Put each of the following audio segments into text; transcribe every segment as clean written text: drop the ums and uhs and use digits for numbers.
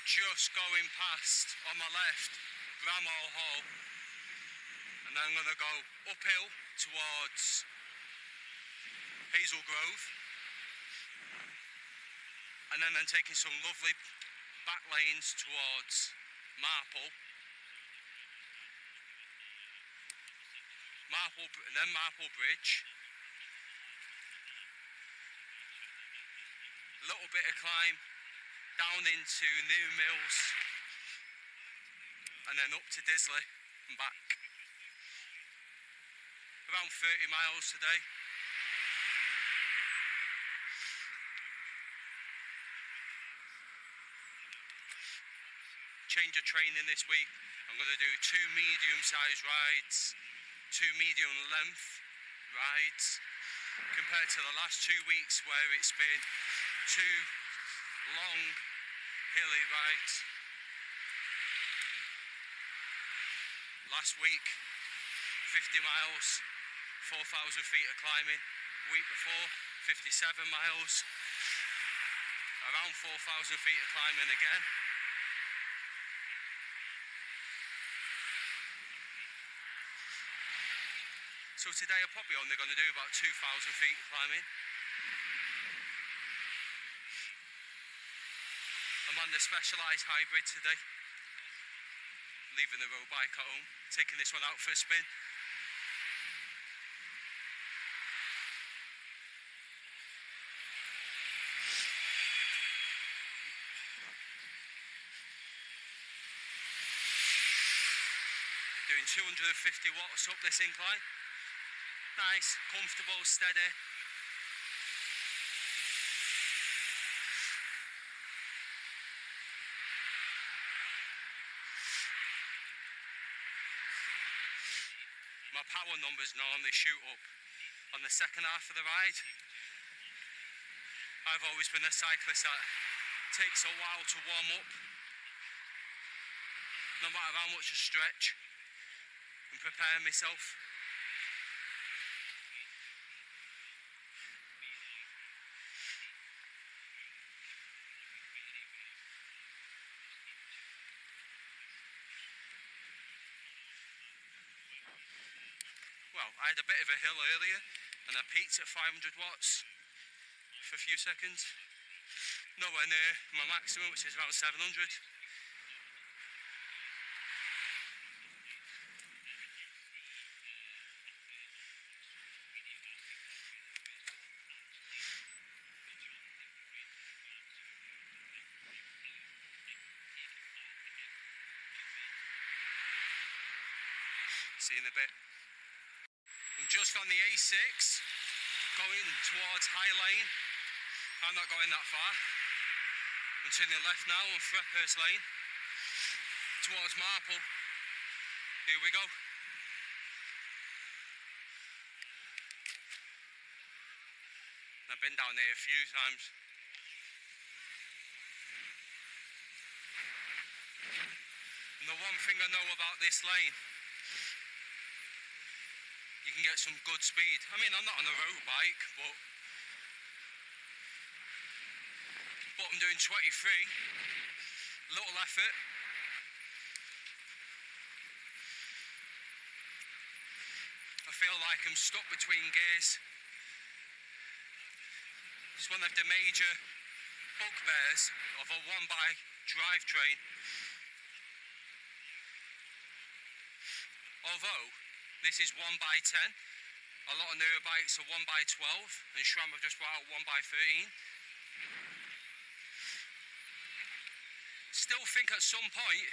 just going past on my left Bramall Hall, and then I'm going to go uphill towards Hazel Grove, and then I'm taking some lovely back lanes towards Marple, and then Marple Bridge, a little bit of climb down into New Mills, and then up to Disley and back. Around 30 miles today. Change of training this week. I'm going to do 2 medium-sized rides, 2 medium length rides, compared to the last 2 weeks where it's been 2 long hilly rides. Last week 50 miles, 4,000 feet of climbing. Week before 57 miles, around 4,000 feet of climbing again. So today I'm probably only going to do about 2,000 feet of climbing. I'm on the Specialized Hybrid today. Leaving the road bike at home, taking this one out for a spin. Doing 250 watts up this incline. Nice, comfortable, steady. My power numbers normally shoot up on the second half of the ride. I've always been a cyclist that takes a while to warm up, no matter how much I stretch and prepare myself. Well, I had a bit of a hill earlier and I peaked at 500 watts for a few seconds. Nowhere near my maximum, which is around 700. See you in a bit. I'm just on the A6, going towards High Lane. I'm not going that far. I'm turning left now on Frephurst Lane, towards Marple. Here we go. I've been down here a few times. And the one thing I know about this lane, you can get some good speed. I mean, I'm not on a road bike, but I'm doing 23, little effort. I feel like I'm stuck between gears. It's one of the major bugbears of a one-bike drivetrain. Although this is 1x10, a lot of newer bikes are 1x12, and SRAM have just brought out 1x13. Still think at some point,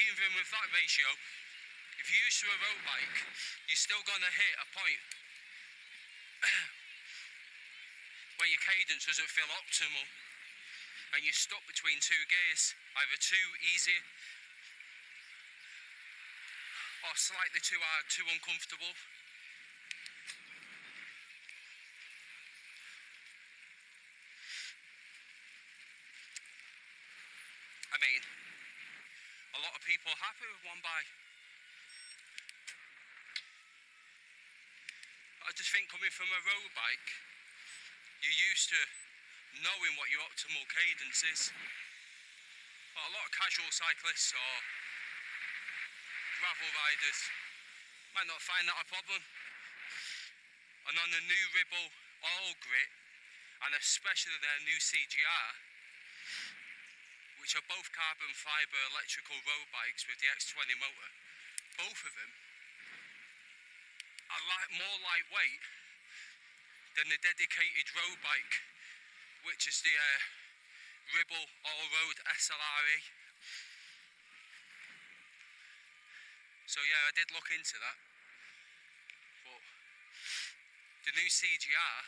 even with that ratio, if you're used to a road bike, you're still going to hit a point where your cadence doesn't feel optimal and you're stuck between 2 gears, either too easy or slightly too hard, too uncomfortable. I mean, a lot of people are happy with one bike. I just think coming from a road bike, you're used to knowing what your optimal cadence is. But a lot of casual cyclists or gravel riders might not find that a problem. And on the new Ribble All Grit, and especially their new CGR, which are both carbon fibre electrical road bikes with the X20 motor, both of them are more lightweight than the dedicated road bike, which is the Ribble All-Road SLRE. So yeah, I did look into that, but the new CGR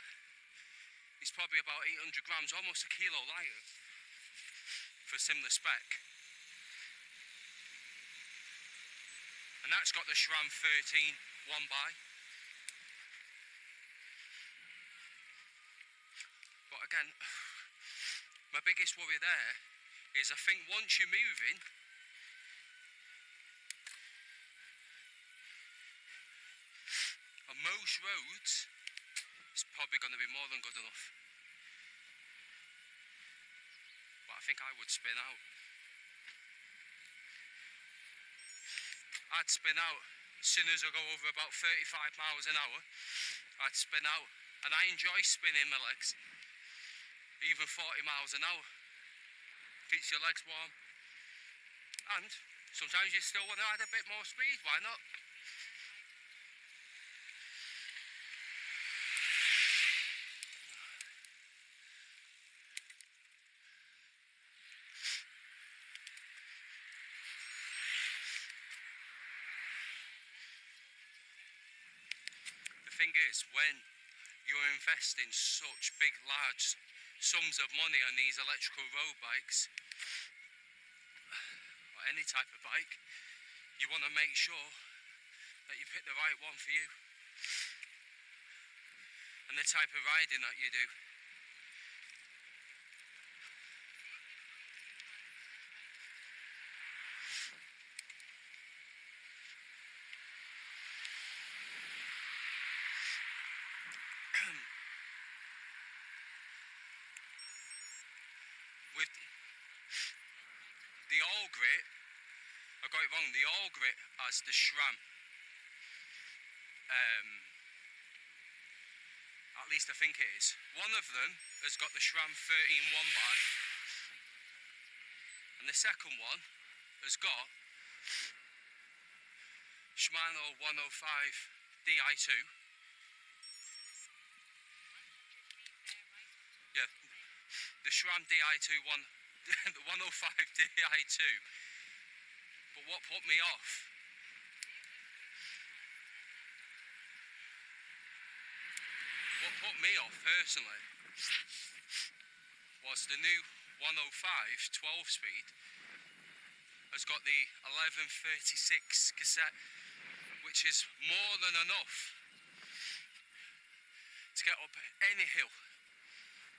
is probably about 800 grams, almost a kilo lighter for a similar spec. And that's got the SRAM 13 1x. But again, my biggest worry there is I think once you're moving, on most roads, it's probably going to be more than good enough. But I think I would spin out. I'd spin out as soon as I go over about 35 miles an hour. I'd spin out, and I enjoy spinning my legs. Even 40 miles an hour keeps your legs warm, and sometimes you still want to add a bit more speed. Why not? The thing is, when you're investing such big, large sums of money on these electrical road bikes, or any type of bike, you want to make sure that you pick the right one for you and the type of riding that you do. With the All Grit, I got it wrong, the All Grit has the SRAM. At least I think it is. One of them has got the SRAM 13 1x, and the second one has got Shimano 105 Di2. Yeah, the SRAM Di2 the 105 Di2. But what put me off personally was the new 105 12 speed has got the 1136 cassette, which is more than enough to get up any hill.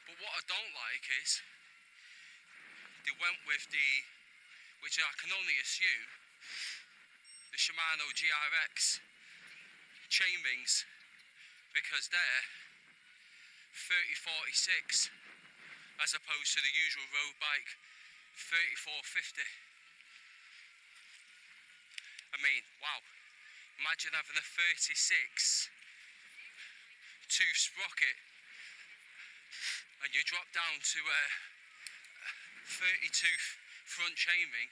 But what I don't like is they went with the, which I can only assume, the Shimano GRX chain rings, because they're 3046 as opposed to the usual road bike 3450. I mean, wow, imagine having a 36 2 sprocket and you drop down to a 32 front chain ring,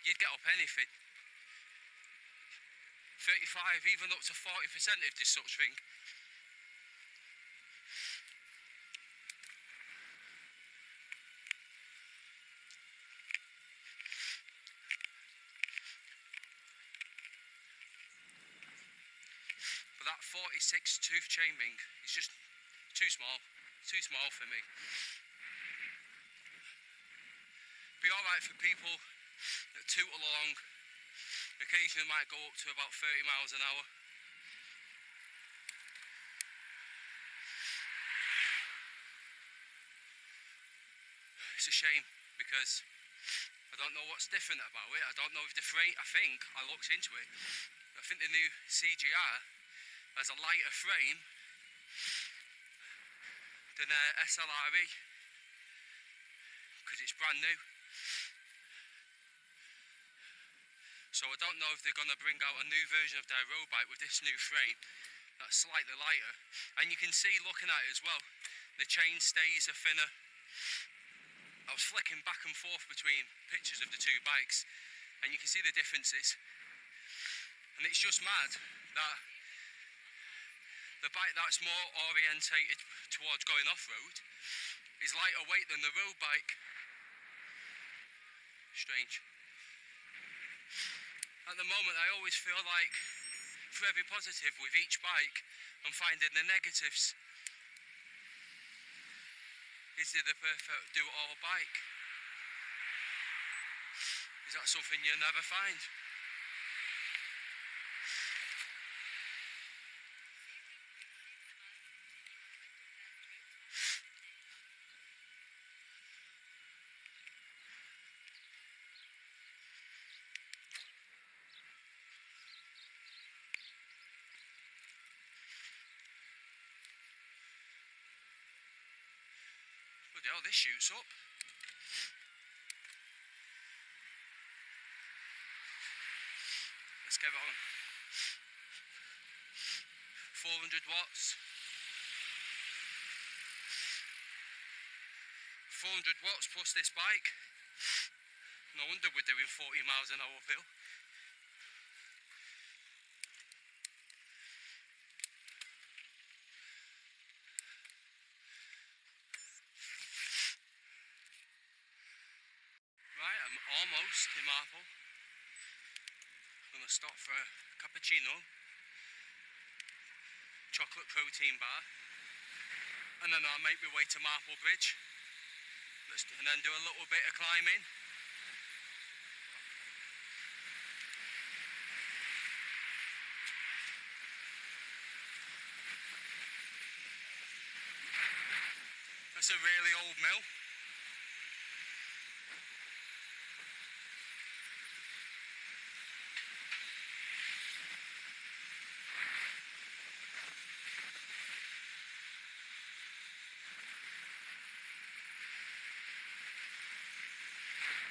you'd get up anything. 35, even up to 40% if there's such thing. But that 46 tooth chain ring is just too small for me. Be alright for people that tootle along, occasionally might go up to about 30 miles an hour. It's a shame because I don't know what's different about it. I don't know if the frame, I looked into it, I think the new CGR has a lighter frame than SLRE because it's brand new. So I don't know if they're going to bring out a new version of their road bike with this new frame that's slightly lighter. And you can see, looking at it as well, the chain stays are thinner. I was flicking back and forth between pictures of the two bikes, and you can see the differences. And it's just mad that the bike that's more orientated towards going off-road is lighter weight than the road bike. Strange. At the moment, I always feel like for every positive with each bike, I'm finding the negatives. Is it the perfect do-it-all bike? Is that something you'll never find? Bloody hell, this shoots up. Let's get it on. 400 watts. 400 watts plus this bike. No wonder we're doing 40 miles an hour uphill. Right, I'm almost in Marple. I'm gonna stop for a cappuccino, chocolate protein bar, and then I'll make my way to Marple Bridge, and then do a little bit of climbing. That's a really old mill.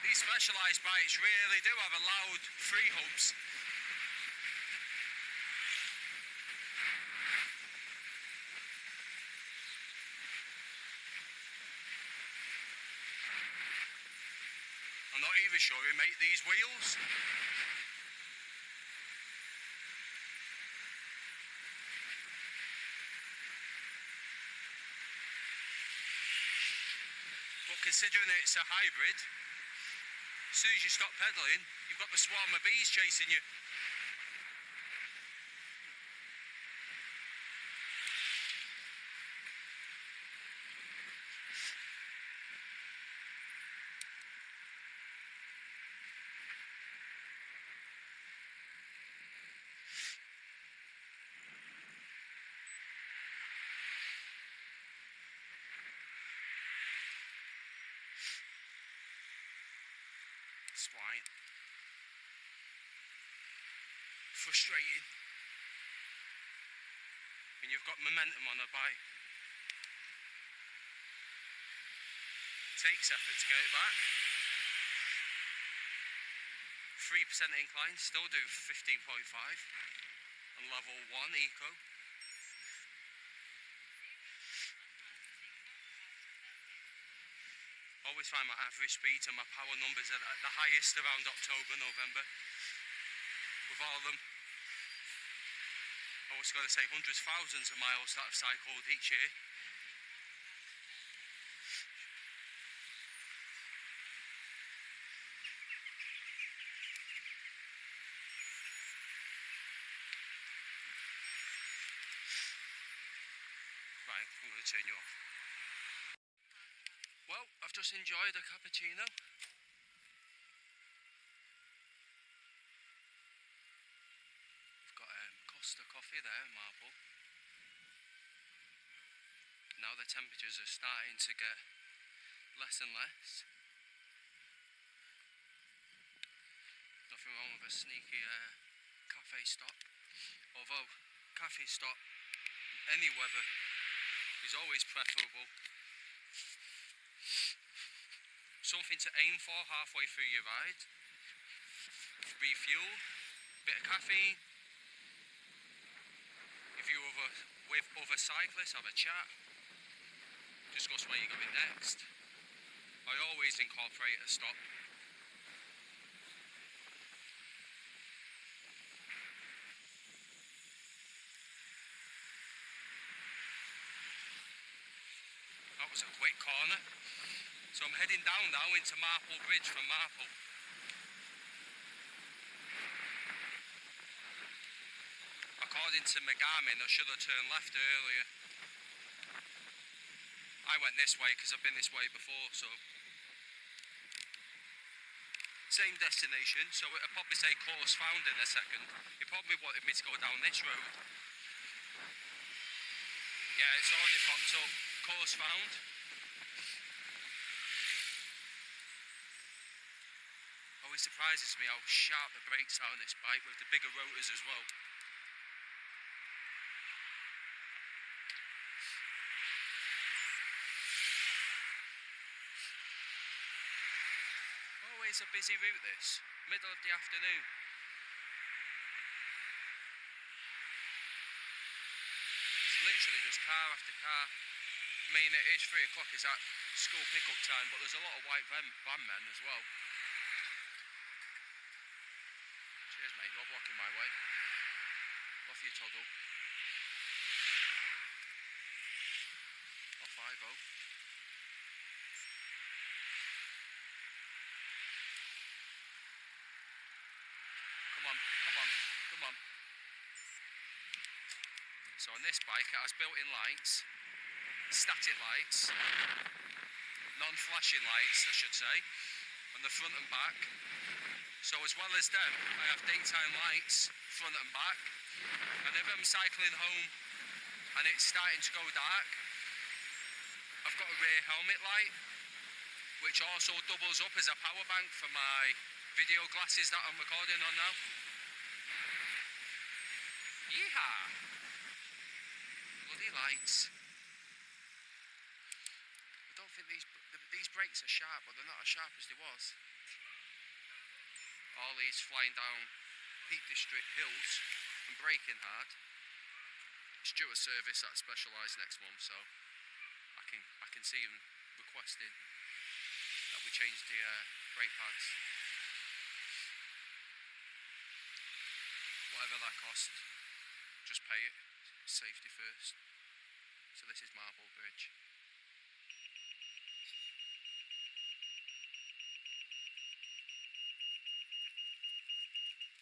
These specialised bikes really do have a loud free hubs. I'm not even sure who made these wheels. But considering it's a hybrid, as soon as you stop pedalling, you've got the swarm of bees chasing you. Swine. Frustrating when you've got momentum on a bike. Takes effort to get it back. 3% incline, still do 15.5 on level 1 eco. Always find my average speed and my power numbers at the highest around October, November. With all of them, I was going to say hundreds, thousands of miles that I've cycled each year. Right, I'm going to turn you off. Well, I've just enjoyed a cappuccino. We've got Costa coffee there in Marple. Now the temperatures are starting to get less and less. Nothing wrong with a sneaky cafe stop. Although cafe stop, any weather, is always preferable. something to aim for halfway through your ride. Refuel, bit of caffeine. If you're with other cyclists, have a chat. Discuss where you're going next. I always incorporate a stop. That was a quick corner. So I'm heading down now into Marple Bridge from Marple. According to my Garmin, I should have turned left earlier. I went this way because I've been this way before, so same destination, so it'll probably say course found in a second. He probably wanted me to go down this road. Yeah, it's already popped up. Course found. Always surprises me how sharp the brakes are on this bike with the bigger rotors as well. Always a busy route this, middle of the afternoon. It's literally just car after car. I mean, it is 3 o'clock, is that school pickup time, but there's a lot of white van men as well. Cheers mate, you're blocking my way. Off you toddle. Off I go. Come on. So on this bike it has built-in lights, static lights, non-flashing lights I should say, on the front and back. So as well as them, I have daytime lights, front and back. And if I'm cycling home and it's starting to go dark, I've got a rear helmet light, which also doubles up as a power bank for my video glasses that I'm recording on now. Yeehaw! Bloody lights. I don't think these brakes are sharp, but they're not as sharp as they was. All these flying down Peak District hills and braking hard. It's due a service at Specialised next month, so I can see them requesting that we change the brake pads. Whatever that costs, just pay it. Safety first. So this is Marple Bridge.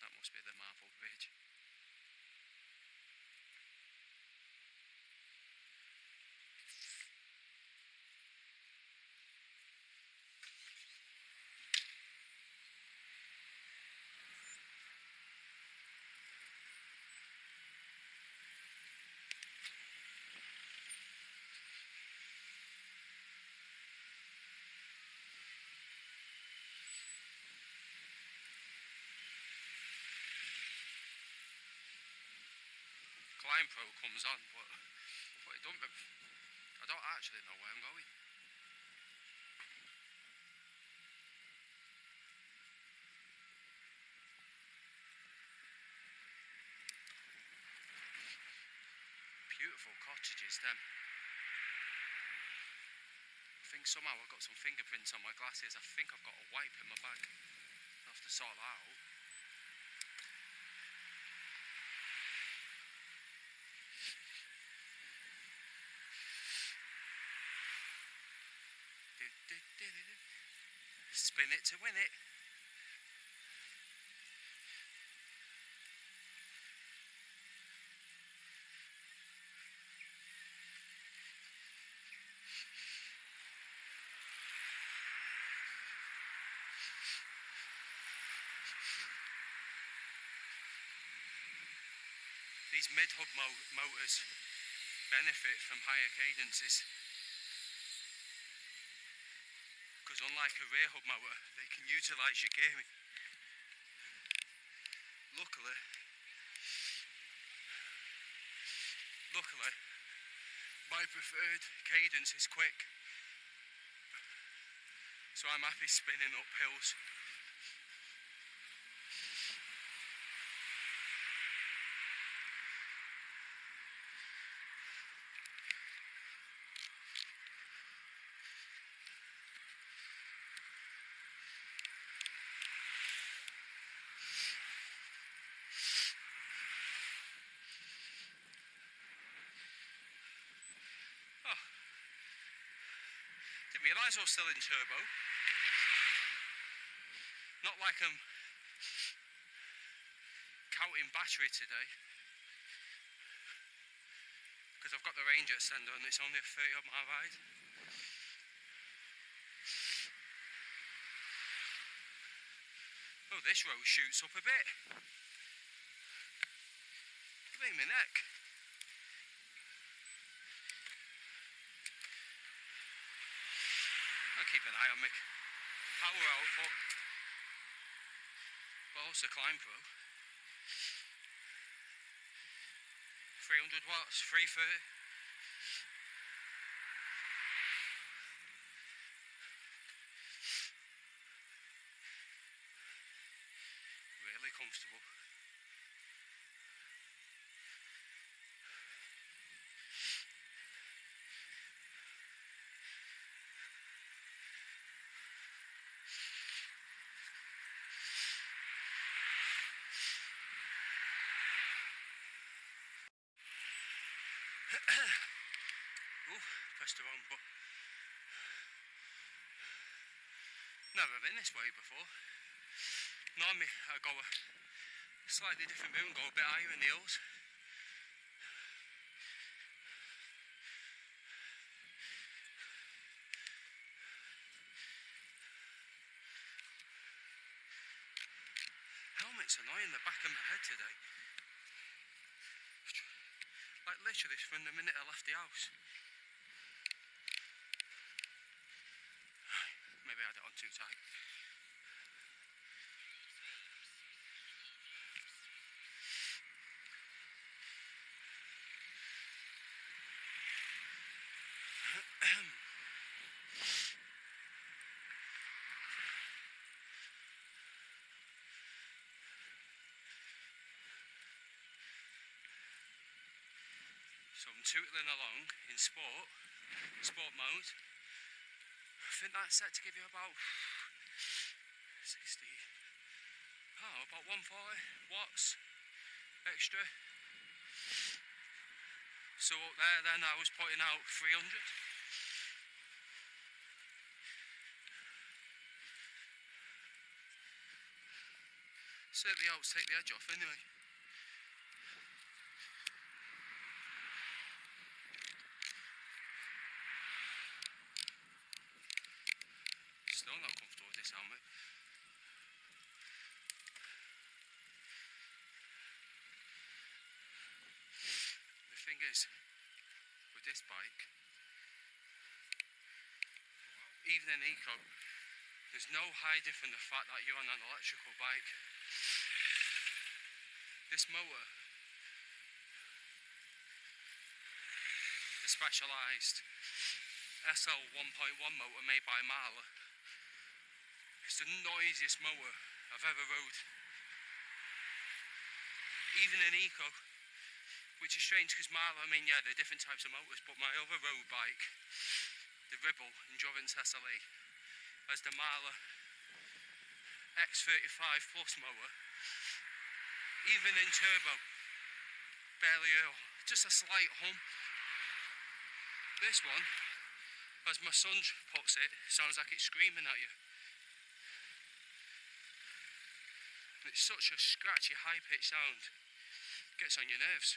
That must be the Marple Bridge. Climb Pro comes on, but it don't. I don't actually know where I'm going. Beautiful cottages, them. I think somehow I've got some fingerprints on my glasses. I think I've got a wipe in my bag. I'll have to sort that out. Spin it to win it. These mid-hub motors benefit from higher cadences. Because unlike a rear hub motor, they can utilise your gearing. Luckily, my preferred cadence is quick. So I'm happy spinning up hills. Oh, didn't realise I was still in turbo. Not like I'm counting battery today, because I've got the range extender and it's only a 30 odd mile ride. Oh, this road shoots up a bit. Look at my neck. I'll keep an eye on my power output, but also Climb Pro. 300 watts, 330. Really comfortable. Oh, pressed the wrong button. Never been this way before. Normally I go a slightly different route and go a bit higher in the hills. Helmet's annoying the back of my head today. Like literally from the minute I left the house. Maybe I had it on too tight. So I'm tootling along in sport mode. I think that's set to give you about 60, about 140 watts extra. So up there then I was putting out 300. Certainly helps take the edge off anyway. Still not comfortable with this helmet. The thing is, with this bike, even in eco, there's no hiding from the fact that you're on an electrical bike. This motor, the specialised SL 1.1 motor made by Marple, it's the noisiest motor I've ever rode. Even in eco, which is strange because Marple, I mean, yeah, they're different types of motors, but my other road bike, the Rebel Endurance SLE, has the Marple X35 Plus motor. Even in turbo, barely just a slight hum. This one, as my son puts it, sounds like it's screaming at you. It's such a scratchy, high-pitched sound. Gets on your nerves.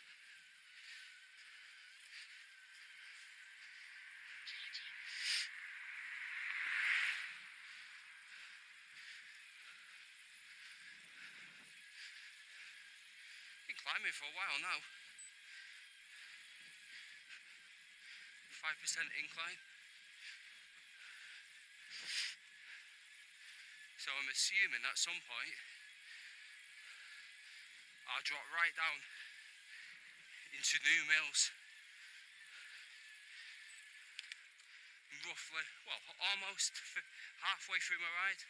Been climbing for a while now. 5% incline. So I'm assuming at some point I'll drop right down into new mills. roughly, well, almost halfway through my ride.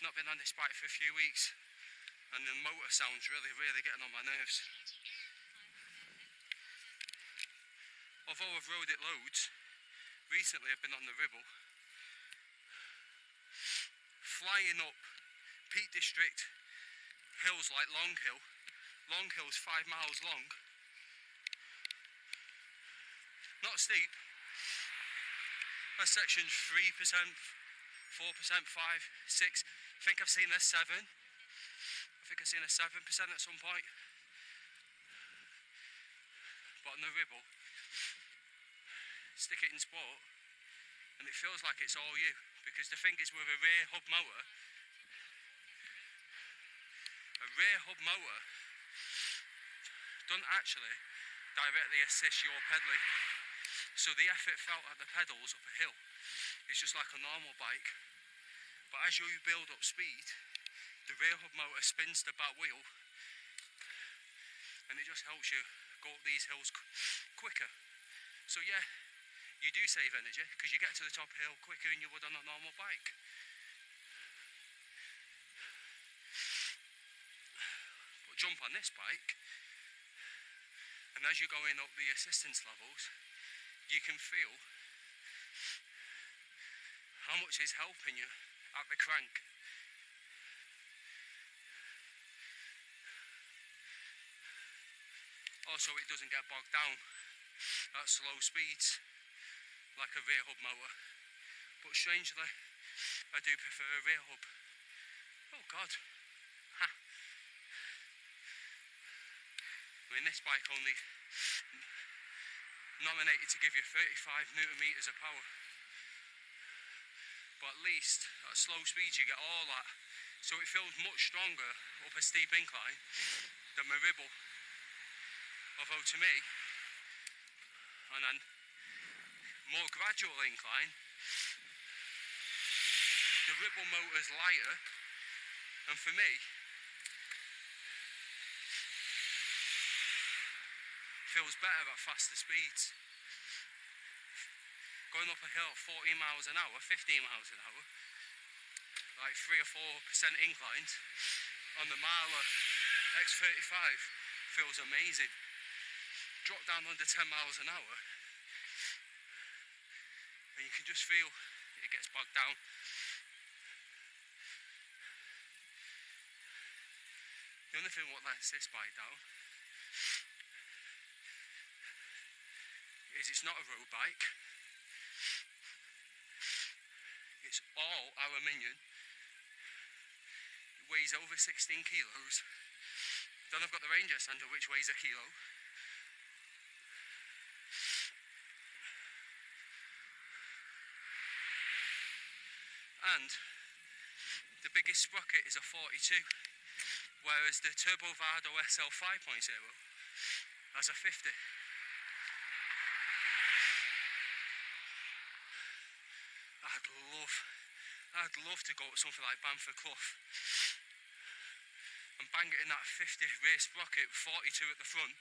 Not been on this bike for a few weeks, and the motor sounds really getting on my nerves. Although I've rode it loads, recently I've been on the Ribble, flying up Peak District hills like Long Hill. Long Hill's 5 miles long. Not steep. That section's 3%, 4%, 5, 6. I think I've seen a 7. I think I've seen a 7% at some point. But on the Ribble, stick it in sport, and it feels like it's all you. Because the thing is, with a rear hub motor doesn't actually directly assist your pedalling. So the effort felt at the pedals up a hill is just like a normal bike. But as you build up speed, the rear hub motor spins the back wheel, and it just helps you go up these hills quicker. So yeah, you do save energy because you get to the top hill quicker than you would on a normal bike. But jump on this bike, and as you're going up the assistance levels, you can feel how much it's helping you at the crank. Also, it doesn't get bogged down at slow speeds like a rear hub motor, but strangely I do prefer a rear hub. Oh god, ha. I mean, this bike only nominated to give you 35 Newton meters of power, but at least at slow speeds you get all that, so it feels much stronger up a steep incline than my Ribble. Although to me, on a more gradual incline, the Ribble motor's lighter, and for me, feels better at faster speeds. Going up a hill at 14 miles an hour, 15 miles an hour, like 3 or 4% inclines on the Marple X35 feels amazing. Drop down under 10 miles an hour and you can just feel it gets bogged down. The only thing what lets this bike down is it's not a road bike. It's all aluminium. It weighs over 16 kilos. Then I've got the Ranger Sander, which weighs a kilo. And the biggest sprocket is a 42, whereas the Turbo Vado SL 5.0 has a 50. I'd love to go to something like Bamford Clough and bang it in that 50 rear sprocket, 42 at the front,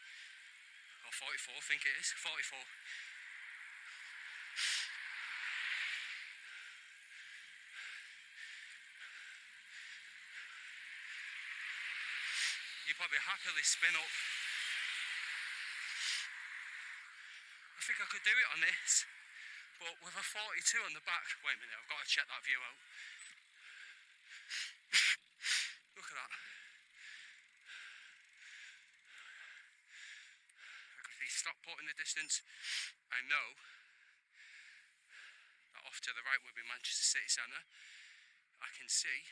or 44 I think it is, 44. You probably happily spin up. I think I could do it on this, but with a 42 on the back. Wait a minute, I've got to check that view out. Look at that. I can see Stockport in the distance. I know that off to the right will be Manchester City Centre. I can see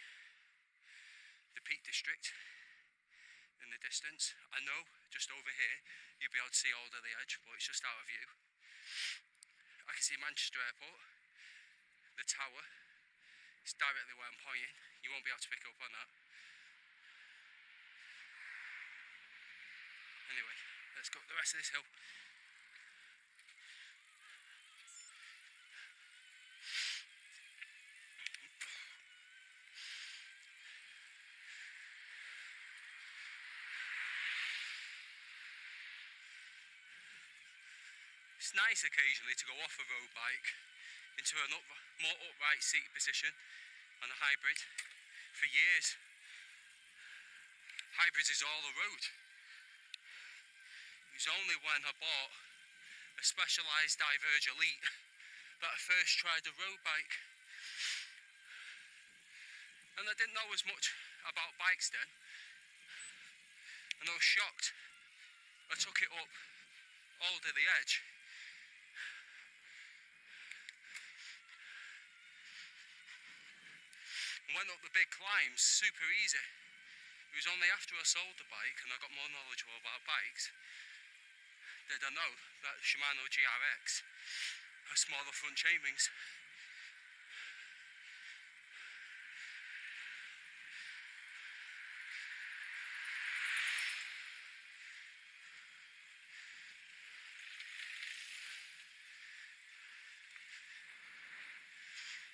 the Peak District in the distance. I know just over here you'll be able to see Alder the Edge, but it's just out of view. I can see Manchester Airport, the tower. It's directly where I'm pointing. You won't be able to pick up on that. Anyway, let's go up the rest of this hill. It's nice occasionally to go off a road bike into a more upright seat position on a hybrid. For years, hybrids is all the road. It was only when I bought a Specialized Diverge Elite that I first tried a road bike. And I didn't know as much about bikes then, and I was shocked. I took it up all to the edge. And went up the big climbs super easy. It was only after I sold the bike and I got more knowledgeable about bikes that I know that Shimano GRX has smaller front chainrings.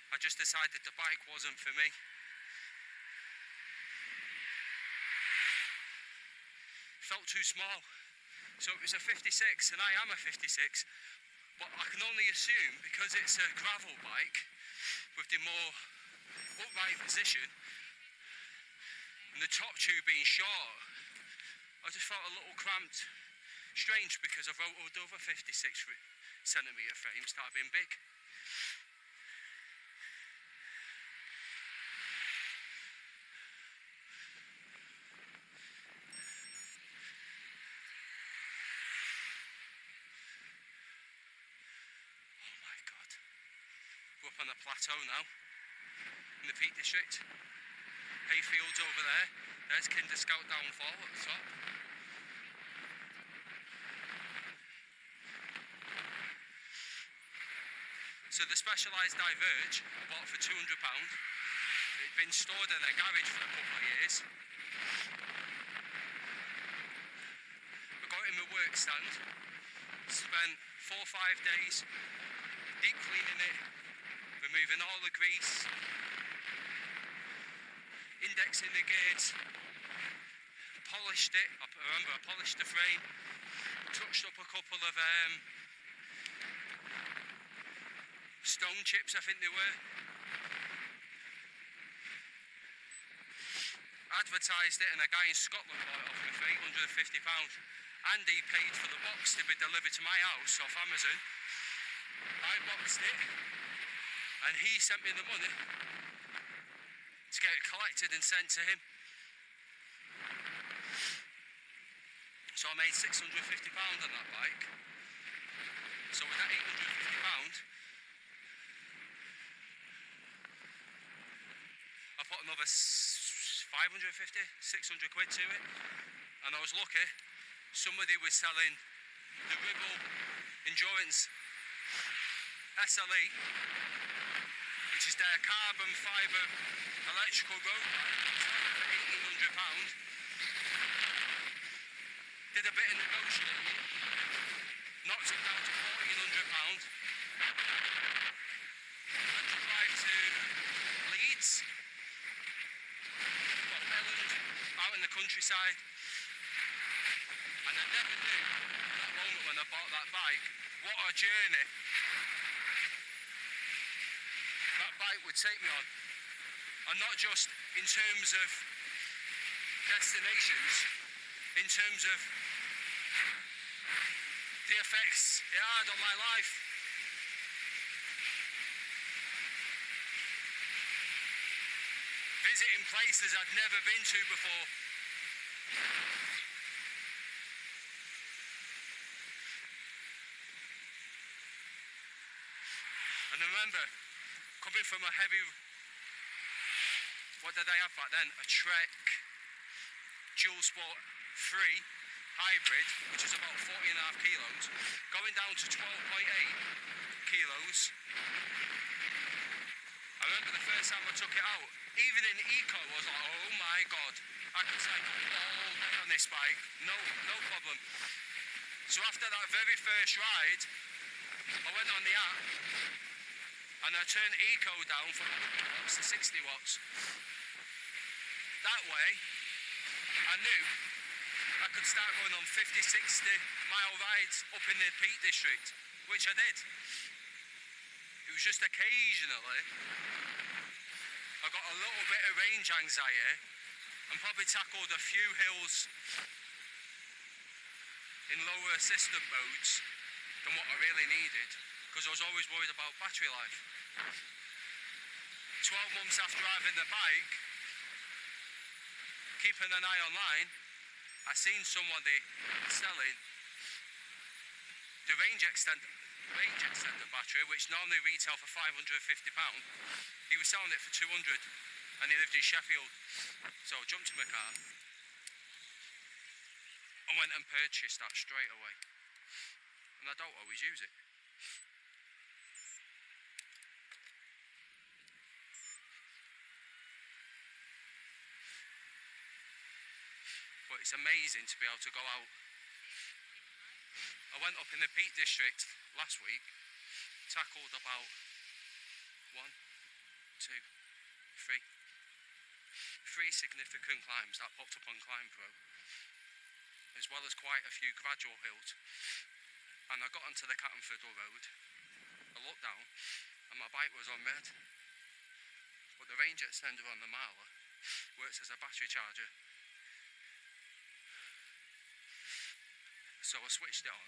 I just decided the bike wasn't for me. Felt too small. So it was a 56, and I am a 56, but I can only assume because it's a gravel bike with the more upright position and the top tube being short, I just felt a little cramped. Strange, because I've rode over 56cm frames that have been big. We're up on a plateau now in the Peak District. Hayfields over there. There's Kinder Scout Downfall at the top. So the Specialized Diverge I bought for £200. It'd been stored in a garage for a couple of years. I got it in my work stand. Spent 4 or 5 days deep cleaning it, removing all the grease, indexing the gears, polished it. I remember I polished the frame, touched up a couple of stone chips, I think they were. Advertised it, and a guy in Scotland bought it off me for £850. And he paid for the box to be delivered to my house off Amazon. I boxed it, and he sent me the money to get it collected and sent to him. So I made £650 on that bike. So with that £850, I put another 550, 600 quid to it, and I was lucky. Somebody was selling the Ribble Endurance SLE, which is their carbon fibre electrical road bike, for £1,800. Did a bit of negotiating, knocked it down to £1,400, had to drive to Leeds, well, Elland, out in the countryside, and I never knew at that moment when I bought that bike what a journey that bike would take me on, and not just in terms of destinations, in terms of the effects it had on my life. Visiting places I'd never been to before. And I remember coming from a heavy, what did I have back then? A Trek Dual Sport 3 hybrid, which is about 40.5 kilos, going down to 12.8 kilos. I remember the first time I took it out, even in eco, I was like, oh my god, I could cycle all day on this bike, no problem. So after that very first ride, I went on the app and I turned eco down from 100 watts to 60 watts. That way, I knew I could start going on 50, 60 mile rides up in the Peak District. which I did. It was just occasionally I got a little bit of range anxiety and probably tackled a few hills in lower assistant modes than what I really needed, because I was always worried about battery life. 12 months after having the bike, keeping an eye online, I seen somebody selling the range extender battery, which normally retail for £550. He was selling it for 200, and he lived in Sheffield. So I jumped in my car and went and purchased that straight away. And I don't always use it. But it's amazing to be able to go out. I went up in the Peak District last week, tackled about 1, 2, 3 significant climbs that popped up on Climb Pro, as well as quite a few gradual hills. And I got onto the Cattenfiddle Road, I looked down and my bike was on red, but the range extender on the Marple works as a battery charger. So I switched it on,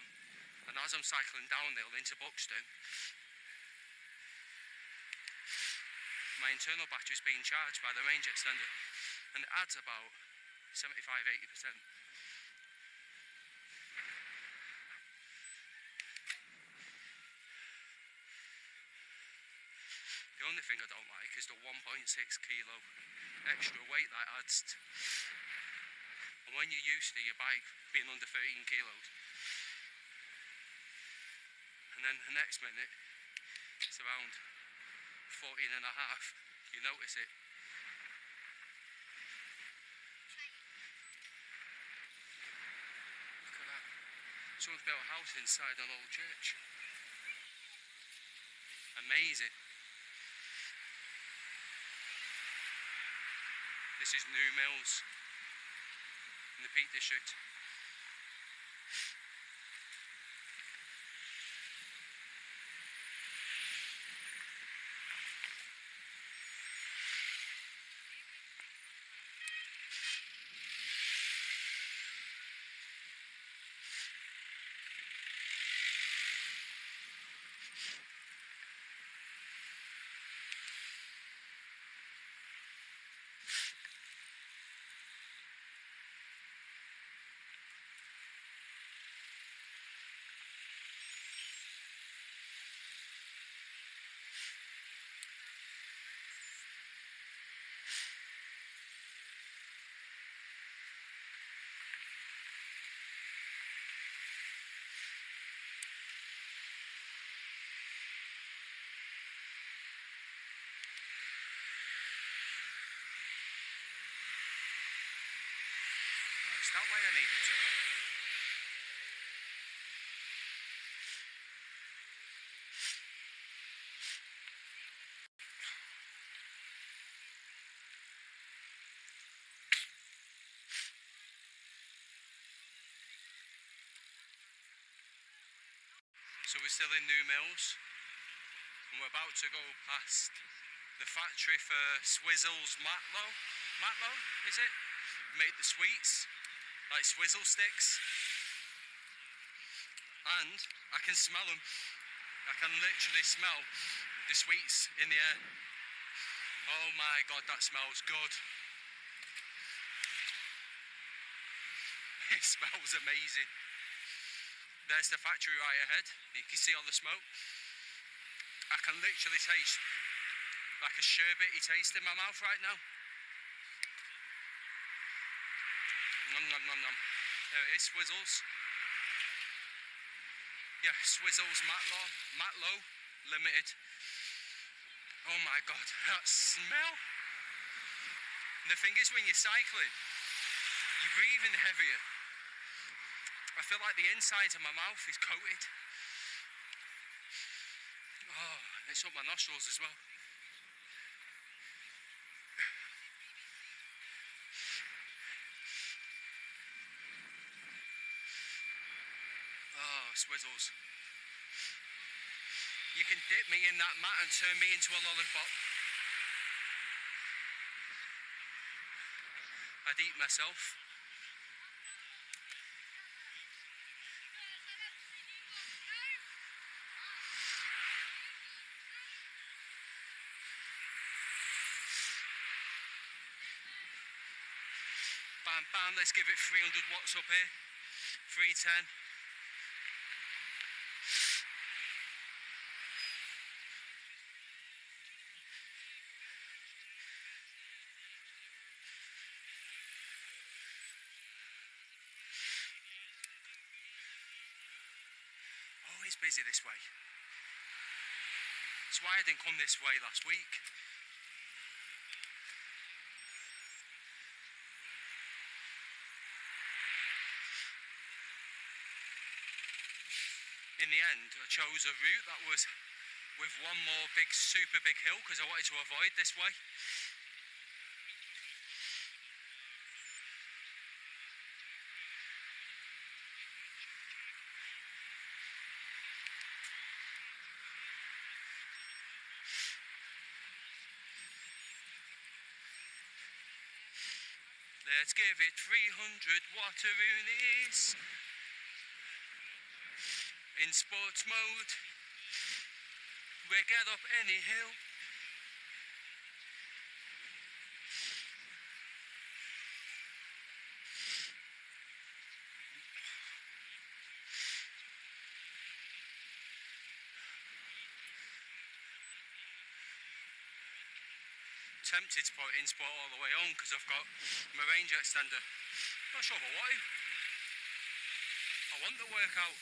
and as I'm cycling downhill into Buxton, my internal battery is being charged by the range extender, and it adds about 75–80%. The only thing I don't like is the 1.6 kilo extra weight that adds. And when you're used to your bike being under 13 kilos, and then the next minute it's around 14 and a half, you notice it. Look at that. Someone's built a house inside an old church. Amazing. This is New Mills in the Peak District. It's that way I needed to go. So we're still in New Mills, and we're about to go past the factory for Swizzle's Matlow, is it? Make the sweets, like swizzle sticks. And I can smell them. I can literally smell the sweets in the air. Oh my god, that smells good. It smells amazing. There's the factory right ahead. You can see all the smoke. I can literally taste like a sherbety taste in my mouth right now. Nom nom nom nom. There it is, Swizzles. Yeah, Swizzles Matlow Limited. Oh my god, that smell. And the thing is, when you're cycling, you're breathing heavier. I feel like the inside of my mouth is coated. Oh, it's up my nostrils as well. Oh, Swizzles. You can dip me in that mat and turn me into a lollipop. I'd eat myself. Bam, bam, let's give it 300 watts up here. 310. Always busy this way. That's why I didn't come this way last week. In the end, I chose a route that was with one more super big hill because I wanted to avoid this way. Let's give it 300 wateroonies. In sports mode, we get up any hill. Tempted to put it in sport all the way home because I've got my Ranger extender. Not sure if I want to. I want the workout.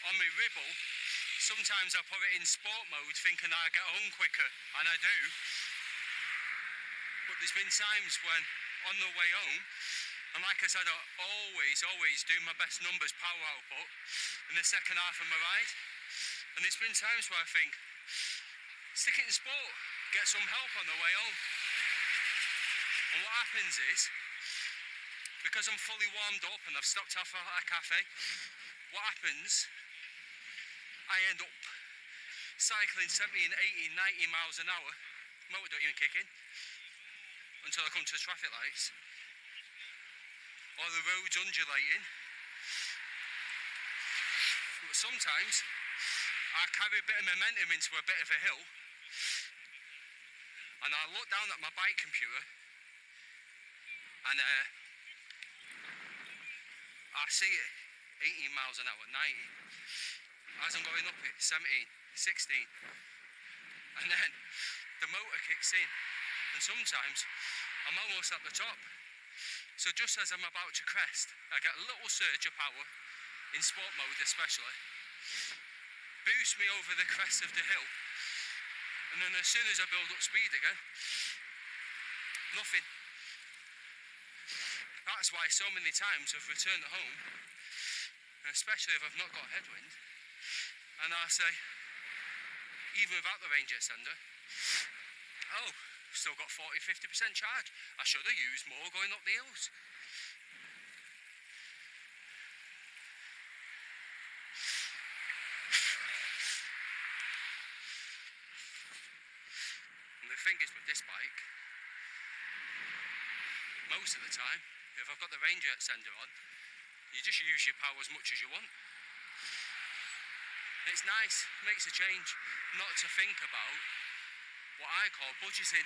On my Ribble, sometimes I put it in sport mode thinking I get home quicker, and I do. But there's been times when on the way home, and like I said, I always do my best numbers power output in the second half of my ride. And there's been times where I think, stick it in sport, get some help on the way home. And what happens is, because I'm fully warmed up and I've stopped off at a cafe, what happens, I end up cycling 17, 18, 90 miles an hour. Motor don't even kick in until I come to the traffic lights. Or the road's undulating. But sometimes I carry a bit of momentum into a bit of a hill and I look down at my bike computer and I see it 18 miles an hour, 90. As I'm going up it, 17, 16. And then the motor kicks in and sometimes I'm almost at the top. So just as I'm about to crest, I get a little surge of power, in sport mode especially, boost me over the crest of the hill, and then as soon as I build up speed again, nothing. That's why so many times I've returned home, and especially if I've not got headwind, and I say, even without the Ranger extender, oh, still got 40-50% charge. I should have used more going up the hills. And the thing is with this bike, most of the time, if I've got the Ranger extender on, you just use your power as much as you want. It's nice, makes a change, not to think about what I call budgeting.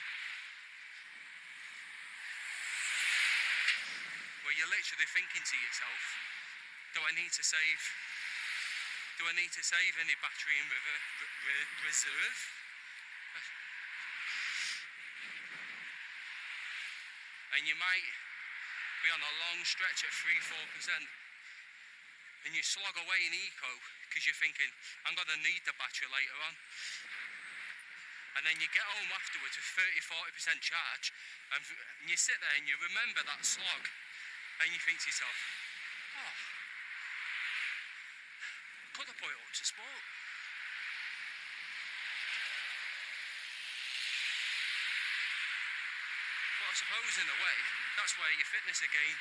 Where you're literally thinking to yourself, do I need to save? Do I need to save any battery in reserve? And you might be on a long stretch at 3-4%, and you slog away in eco because you're thinking, I'm going to need the battery later on. And then you get home afterwards with 30-40% charge, and you sit there and you remember that slog, and you think to yourself, oh, could have put it up to sport. I suppose in a way, that's where your fitness are gained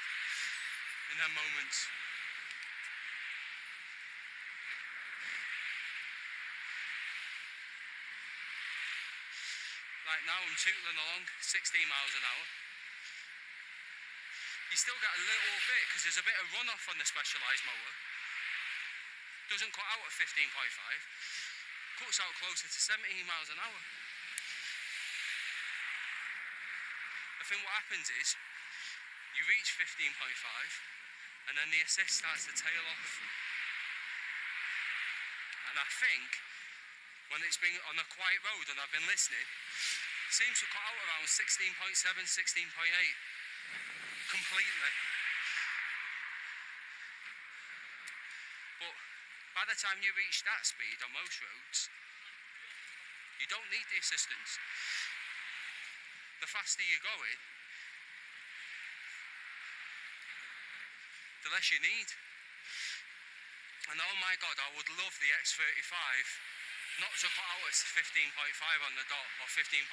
in them moments. Like now I'm tootling along 16 miles an hour. You still get a little bit because there's a bit of runoff on the Specialized mower. Doesn't cut out at 15.5, cuts out closer to 17 miles an hour. I think what happens is you reach 15.5 and then the assist starts to tail off. And I think when it's been on a quiet road and I've been listening, it seems to cut out around 16.7, 16.8 completely. But by the time you reach that speed on most roads, you don't need the assistance. The faster you're going, the less you need. And oh my God, I would love the X35 not to cut out at 15.5 on the dot or 15.6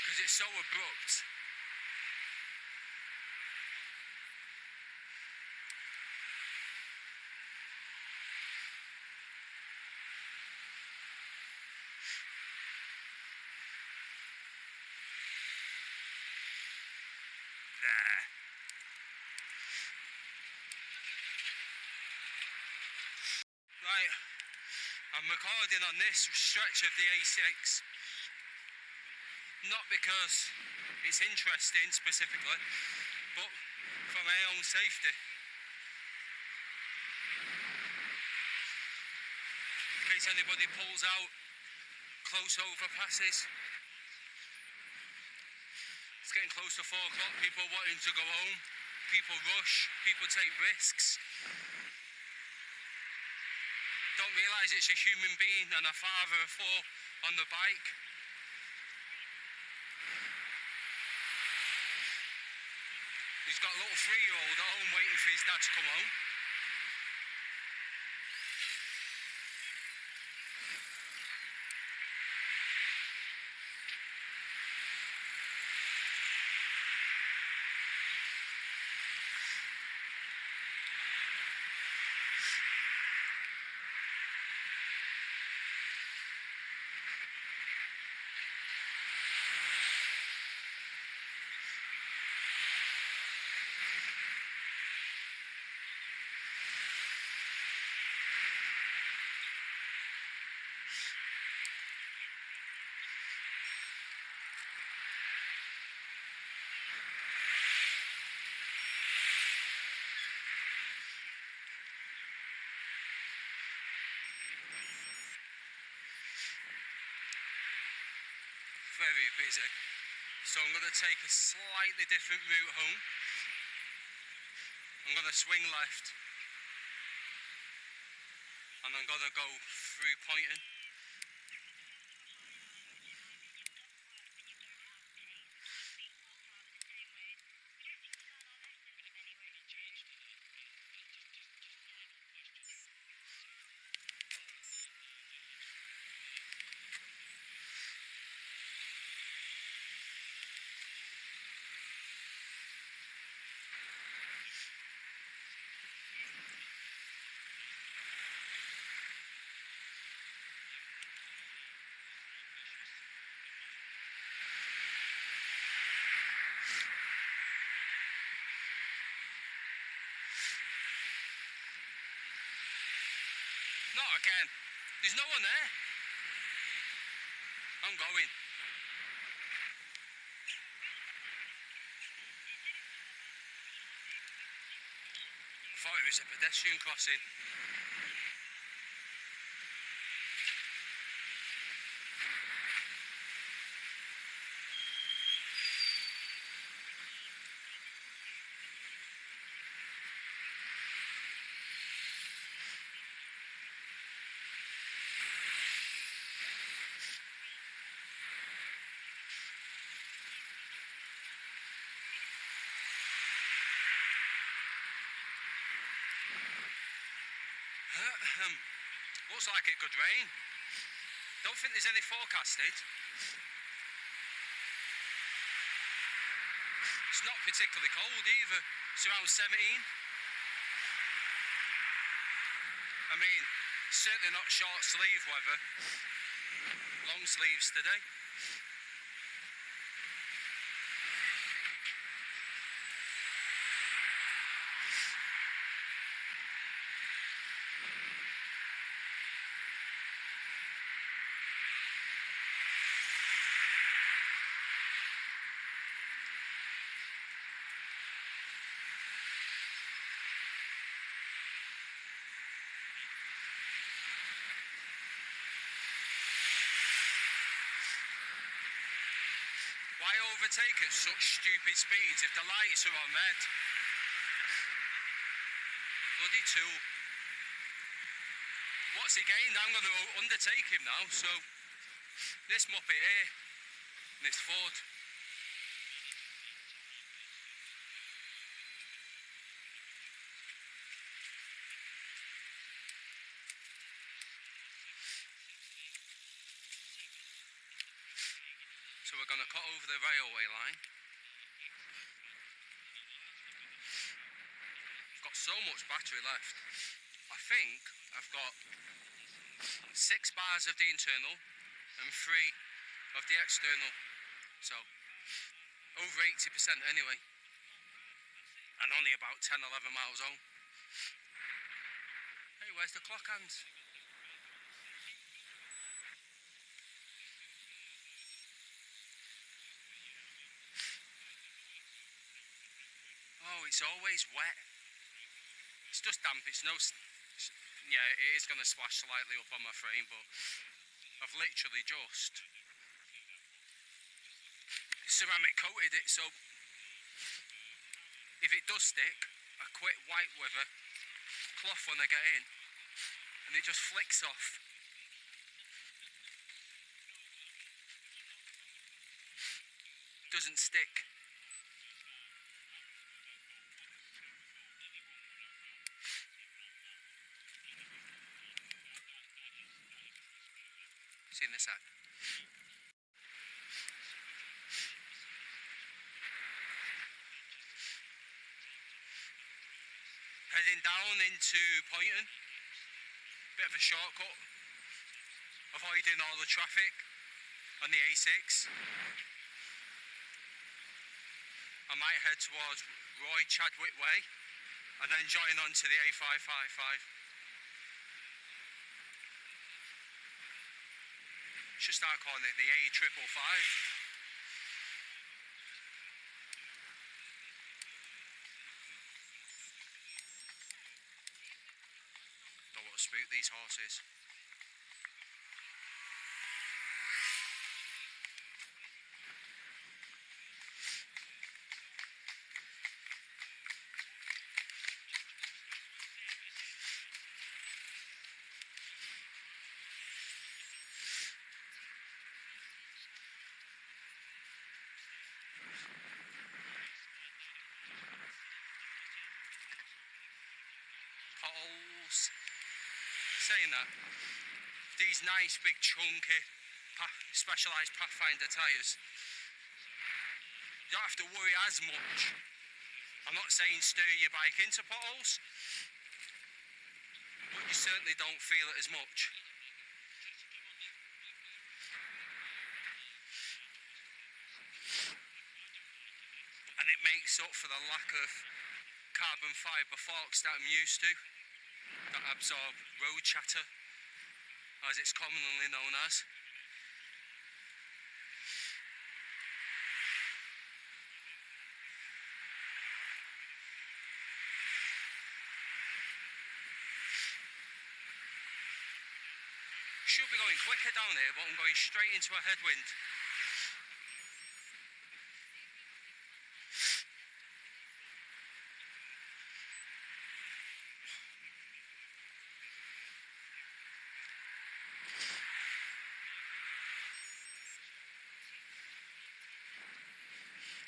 because it's so abrupt. There. Right, I'm recording on this stretch of the A6, not because it's interesting specifically, but for my own safety. In case anybody pulls out close overpasses. It's getting close to 4 o'clock, people wanting to go home, people rush, people take risks. Don't realise it's a human being and a father of 4 on the bike. He's got a little 3-year-old at home waiting for his dad to come home. Very busy, so I'm going to take a slightly different route home. I'm going to swing left and I'm going to go through Poynton. Not again. There's no one there. I'm going. I thought it was a pedestrian crossing. Looks like it could rain. Don't think there's any forecasted. It's not particularly cold either. It's around 17. I mean, certainly not short sleeve weather. Long sleeves today. Why overtake at such stupid speeds if the lights are on red? Bloody tool. What's he gained? I'm going to undertake him now, so this muppet here, this Ford. So we're going to cut over the railway line. I've got so much battery left. I think I've got 6 bars of the internal and 3 of the external. So over 80% anyway. And only about 10-11 miles home. Hey, where's the clock hands? Oh, it's always wet. It's just damp, it's no... Yeah, it is going to splash slightly up on my frame, but I've literally just ceramic coated it, so if it does stick, I quit white with a cloth when I get in, and it just flicks off. Doesn't stick. See in this side. Heading down into Poynton, bit of a shortcut, avoiding all the traffic on the A6. I might head towards Roy Chadwick Way and then join on to the A555. Should start calling it the A555. Don't want to spook these horses. Potholes. Saying that, these nice big chunky specialised Pathfinder tyres, you don't have to worry as much. I'm not saying steer your bike into potholes, but you certainly don't feel it as much. And it makes up for the lack of carbon fibre forks that I'm used to, that absorb road chatter, as it's commonly known as. Should be going quicker down here, but I'm going straight into a headwind.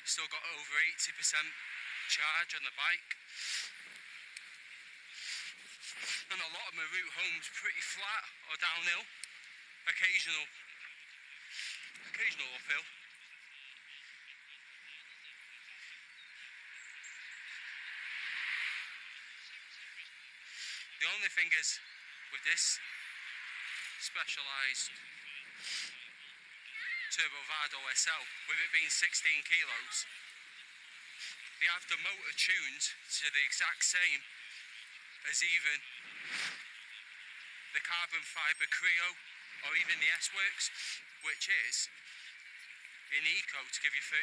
Still got over 80% charge on the bike. And a lot of my route home's pretty flat or downhill. Occasional uphill. only thing is, with this specialised Turbo Vado SL, with it being 16 kilos, they have the motor tuned to the exact same as even the carbon fibre Creo or even the S-Works, which is in eco to give you 35%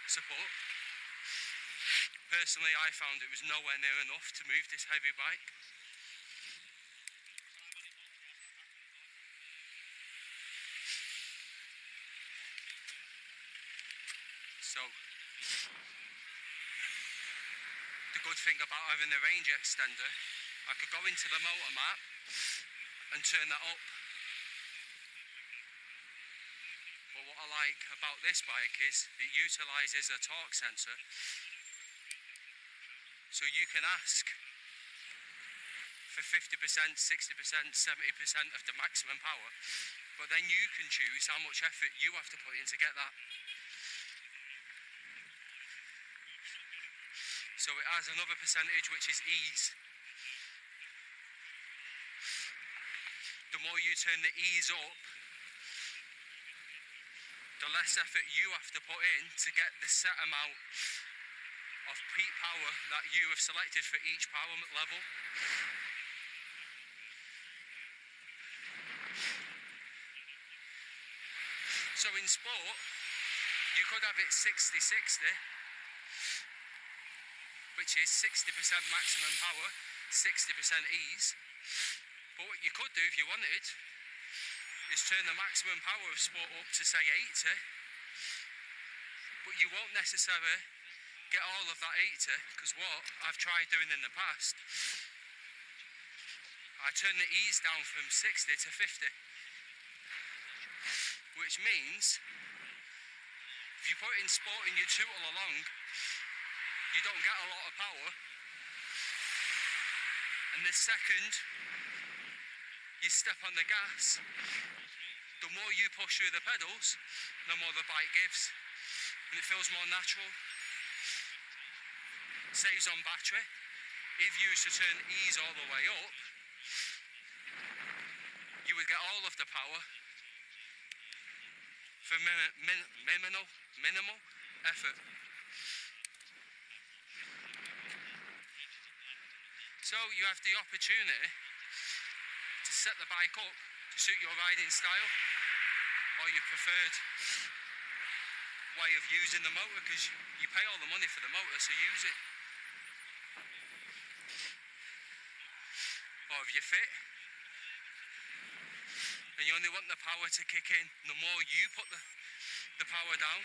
support. Personally, I found it was nowhere near enough to move this heavy bike. So, the good thing about having the range extender, I could go into the motor map and turn that up. But what I like about this bike is it utilises a torque sensor, so you can ask for 50%, 60%, 70% of the maximum power, but then you can choose how much effort you have to put in to get that. So it has another percentage which is ease. The more you turn the ease up, the less effort you have to put in to get the set amount of peak power that you have selected for each power level. So in sport, you could have it 60-60, which is 60% maximum power, 60% ease. But what you could do if you wanted is turn the maximum power of sport up to say 80, but you won't necessarily get all of that 80, because what I've tried doing in the past, I turn the ease down from 60 to 50, which means if you put it in sport and you tootle along, you don't get a lot of power, and the second you step on the gas, the more you push through the pedals, the more the bike gives, and it feels more natural. Saves on battery. If you used to turn ease all the way up, you would get all of the power for minimal effort. So you have the opportunity to set the bike up to suit your riding style or your preferred way of using the motor, because you pay all the money for the motor, so use it. Or if you're fit and you only want the power to kick in, the more you put the power down,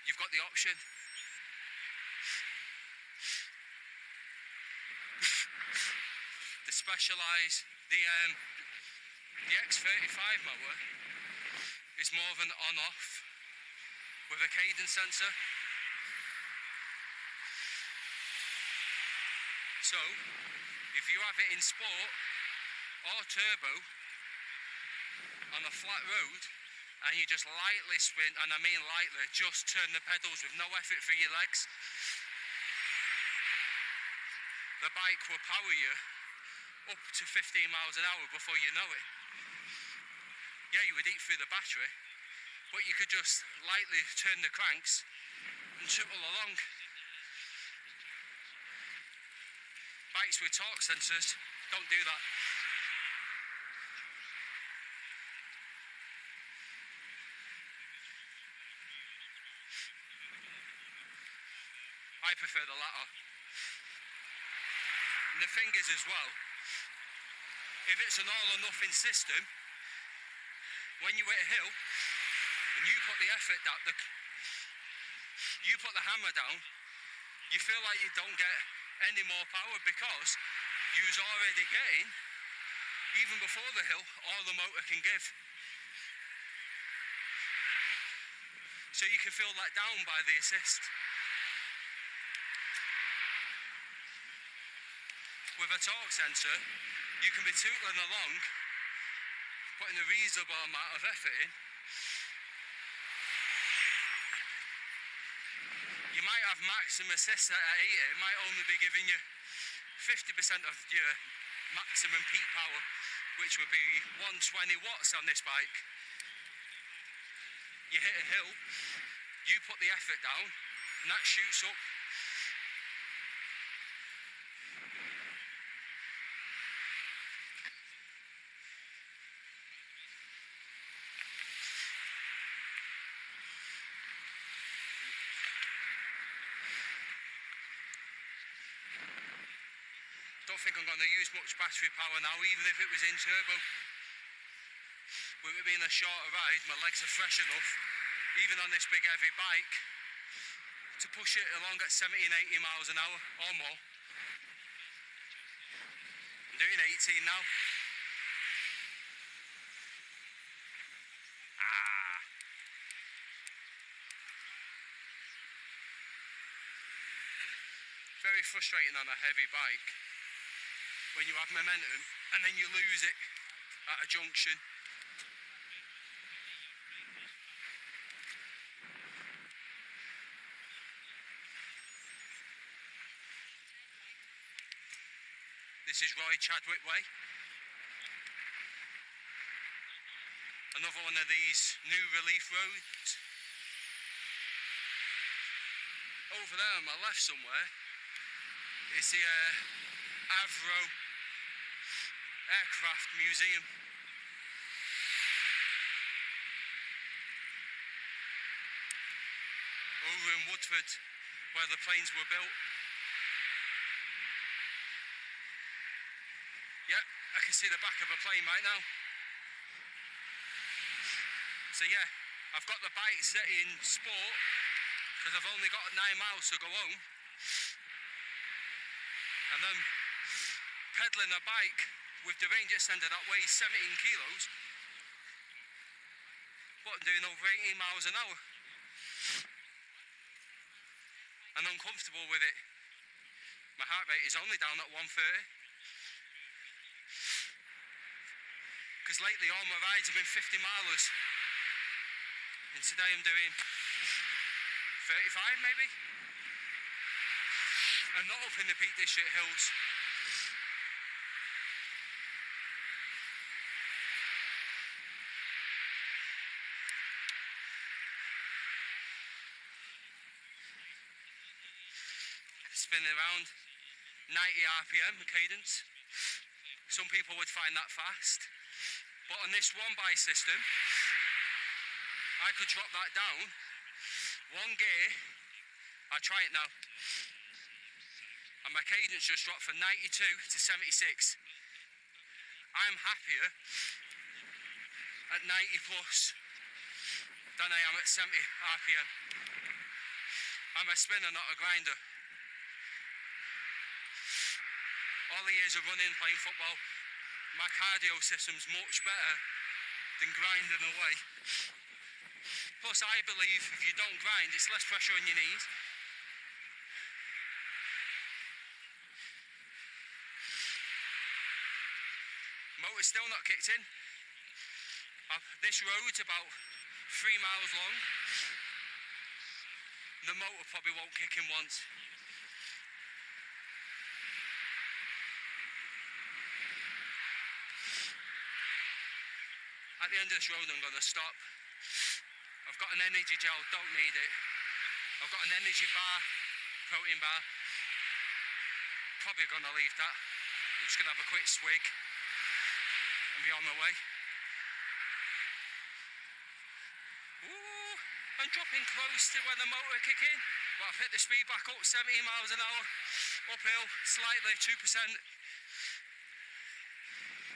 you've got the option. The Specialized, the X35 mower is more of an on-off with a cadence sensor. So, if you have it in sport or turbo on a flat road and you just lightly spin, and I mean lightly, just turn the pedals with no effort through your legs, the bike will power you up to 15 miles an hour before you know it. Yeah, you would eat through the battery, but you could just lightly turn the cranks and tootle along. Bikes with torque sensors don't do that. I prefer the latter. And the thing is as well, if it's an all or nothing system, when you hit a hill and you put the effort down, you put the hammer down, you feel like you don't get any more power because you're already getting, even before the hill, all the motor can give. So you can feel let down by the assist. With a torque sensor, you can be tootling along, putting a reasonable amount of effort in. You might have maximum assist at 80, it might only be giving you 50% of your maximum peak power, which would be 120 watts on this bike. You hit a hill, you put the effort down, and that shoots up. Don't think I'm going to use much battery power now, even if it was in turbo. With it being a shorter ride, my legs are fresh enough, even on this big heavy bike, to push it along at 70 and 80 miles an hour or more. I'm doing 18 now. Very frustrating on a heavy bike when you have momentum and then you lose it at a junction. This is Roy Chadwick Way. Another one of these new relief roads. Over there on my left somewhere is the Avro Aircraft Museum. Over in Woodford, where the planes were built. Yeah, I can see the back of a plane right now. So yeah, I've got the bike set in sport because I've only got 9 miles to go home. And then pedaling a bike with the range extender that weighs 17 kilos, but I'm doing over 18 miles an hour. And uncomfortable with it. My heart rate is only down at 130. Because lately all my rides have been 50 milers. And today I'm doing 35 maybe. And not up in the Peak District hills. Spinning around 90 RPM cadence. Some people would find that fast, but on this one bike system I could drop that down one gear. I'll try it now, and my cadence just dropped from 92 to 76. I'm happier at 90 plus than I am at 70 RPM. I'm a spinner, not a grinder. All the years of running, playing football, my cardio system's much better than grinding away. Plus, I believe if you don't grind, it's less pressure on your knees. Motor's still not kicked in. This road's about 3 miles long. The motor probably won't kick in once. At the end of this road I'm going to stop. I've got an energy gel, don't need it. I've got an energy bar, protein bar. Probably going to leave that. I'm just going to have a quick swig and be on my way. Ooh, I'm dropping close to where the motor kick in, but I've hit the speed back up, 70 miles an hour, uphill, slightly, 2%.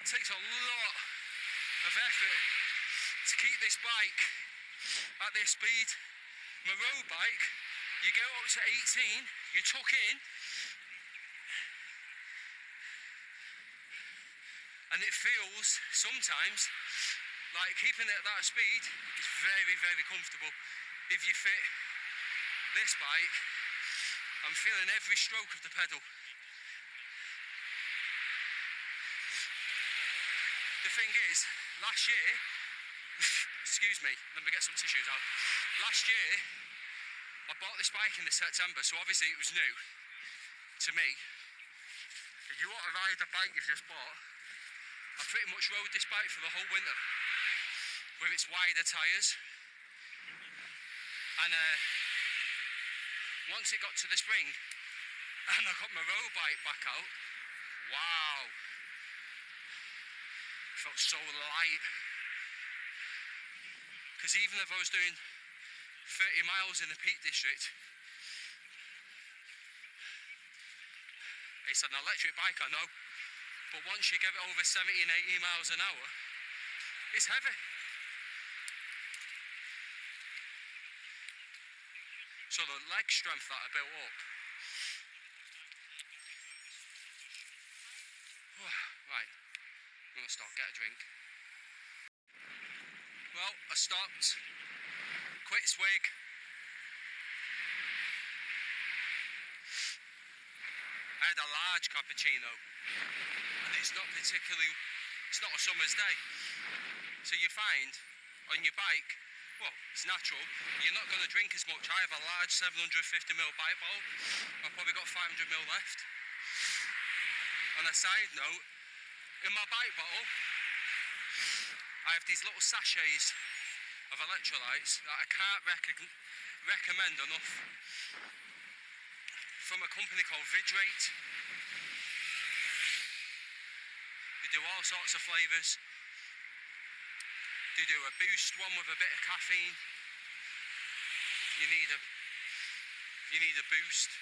It takes a lot of effort to keep this bike at this speed. My road bike, you go up to 18, you tuck in, and it feels sometimes like keeping it at that speed is very, very comfortable. If you fit this bike, I'm feeling every stroke of the pedal. The thing is, last year, excuse me, let me get some tissues out. Last year, I bought this bike in September, so obviously it was new to me. If you want to ride a bike you've just bought, I pretty much rode this bike for the whole winter with its wider tyres. And once it got to the spring and I got my road bike back out, wow, it felt so light. Because even if I was doing 30 miles in the Peak District, it's an electric bike, I know, but once you get it over 70 and 80 miles an hour, it's heavy. So the leg strength that I built up. Right, I'm gonna stop, get a drink. Well, I stopped, quit swig. I had a large cappuccino, and it's not a summer's day. So you find on your bike, well, it's natural, you're not going to drink as much. I have a large 750ml bike bottle. I've probably got 500ml left. On a side note, in my bike bottle, I have these little sachets of electrolytes that I can't recommend enough, from a company called Bitrate. They do all sorts of flavours. They do a boost one with a bit of caffeine. You need a boost.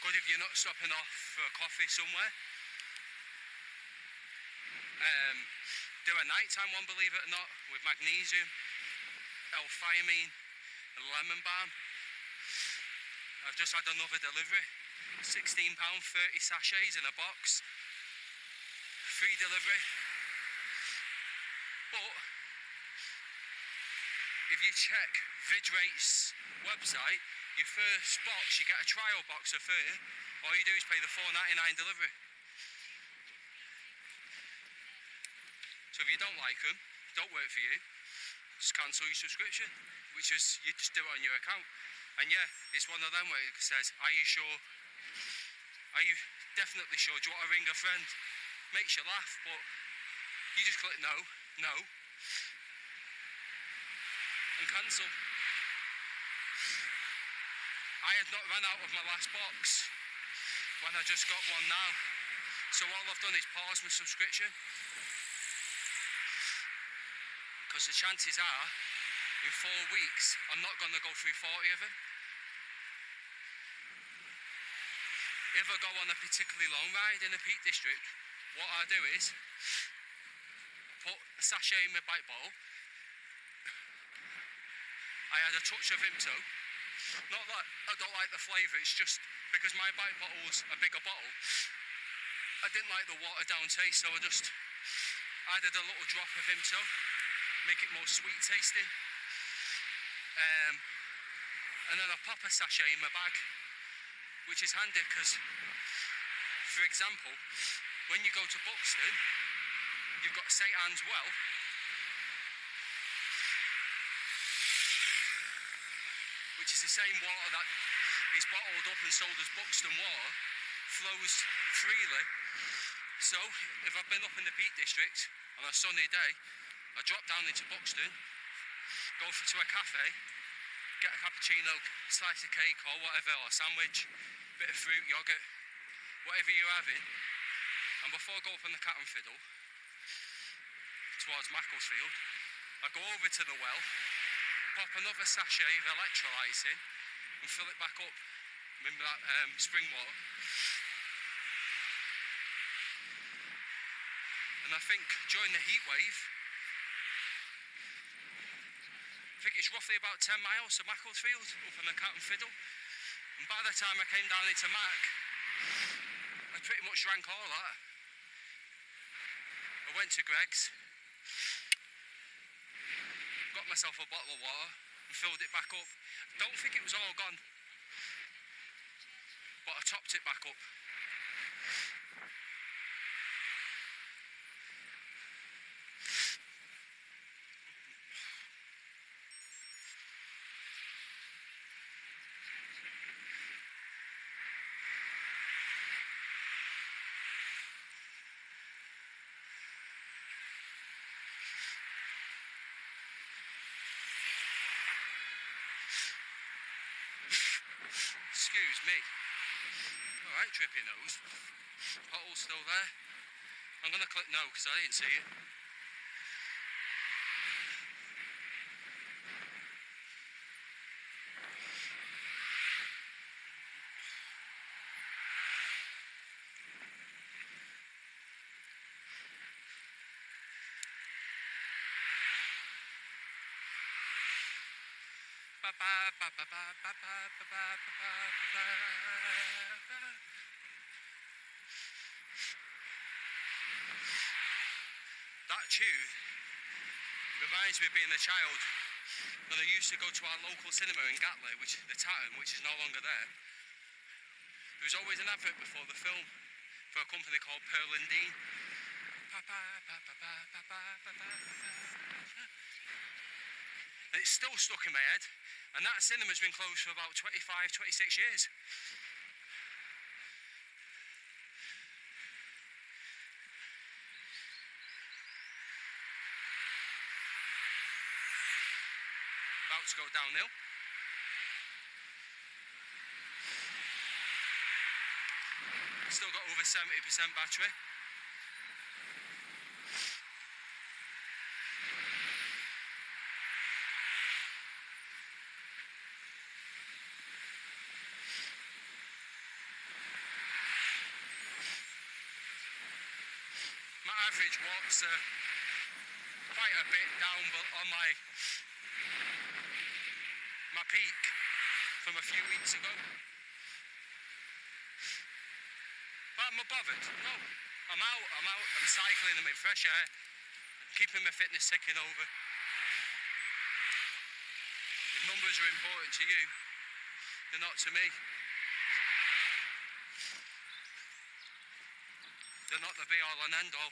Good if you're not stopping off for a coffee somewhere. Do a nighttime one, believe it or not, with magnesium, L-thiamine and lemon balm. I've just had another delivery, £16, 30 sachets in a box, free delivery. But if you check Bitrate's website, your first box, you get a trial box of 30, all you do is pay the £4.99 delivery. So if you don't like them, don't work for you, just cancel your subscription, which is, you just do it on your account. And yeah, it's one of them where it says, are you sure? Are you definitely sure? Do you want to ring a friend? Makes you laugh, but you just click no, and cancel. I had not run out of my last box when I just got one now. So all I've done is pause my subscription. Because the chances are, in 4 weeks, I'm not going to go through 40 of them. If I go on a particularly long ride in the Peak District, what I do is put a sachet in my bike bottle. I add a touch of Vimto. Not that I don't like the flavour, it's just because my bike bottle's a bigger bottle. I didn't like the watered down taste, so I just added a little drop of Vimto, make it more sweet tasting. And then I pop a sachet in my bag, which is handy because, for example, when you go to Buxton, you've got St Anne's Well, which is the same water that is bottled up and sold as Buxton water, flows freely. So if I've been up in the Peak District on a sunny day, I drop down into Buxton, go to a cafe, get a cappuccino, slice of cake or whatever, or a sandwich, bit of fruit, yoghurt, whatever you're having, and before I go up on the Cat and Fiddle towards Macclesfield, I go over to the well, pop another sachet of electrolytes in and fill it back up with that spring water. And I think during the heat wave, I think it's roughly about 10 miles to Macclesfield up on the Cat and Fiddle. And by the time I came down into Mac, I pretty much drank all that. I went to Greg's, got myself a bottle of water and filled it back up. Don't think it was all gone, but I topped it back up. Excuse me. Alright, drippy nose. Pothole's still there. I'm gonna click no because I didn't see it. That tune reminds me of being a child when I used to go to our local cinema in Gatley, which the Tatton, which is no longer there. There was always an advert before the film for a company called Pearl and Dean. And it's still stuck in my head, and that cinema's been closed for about 25, 26 years. About to go downhill. Still got over 70% battery. My average walks are quite a bit down, but on my peak from a few weeks ago. But I'm not bothered. No, I'm out, I'm cycling, I'm in fresh air, keeping my fitness ticking over. If numbers are important to you, they're not to me. They're not the be all and end all.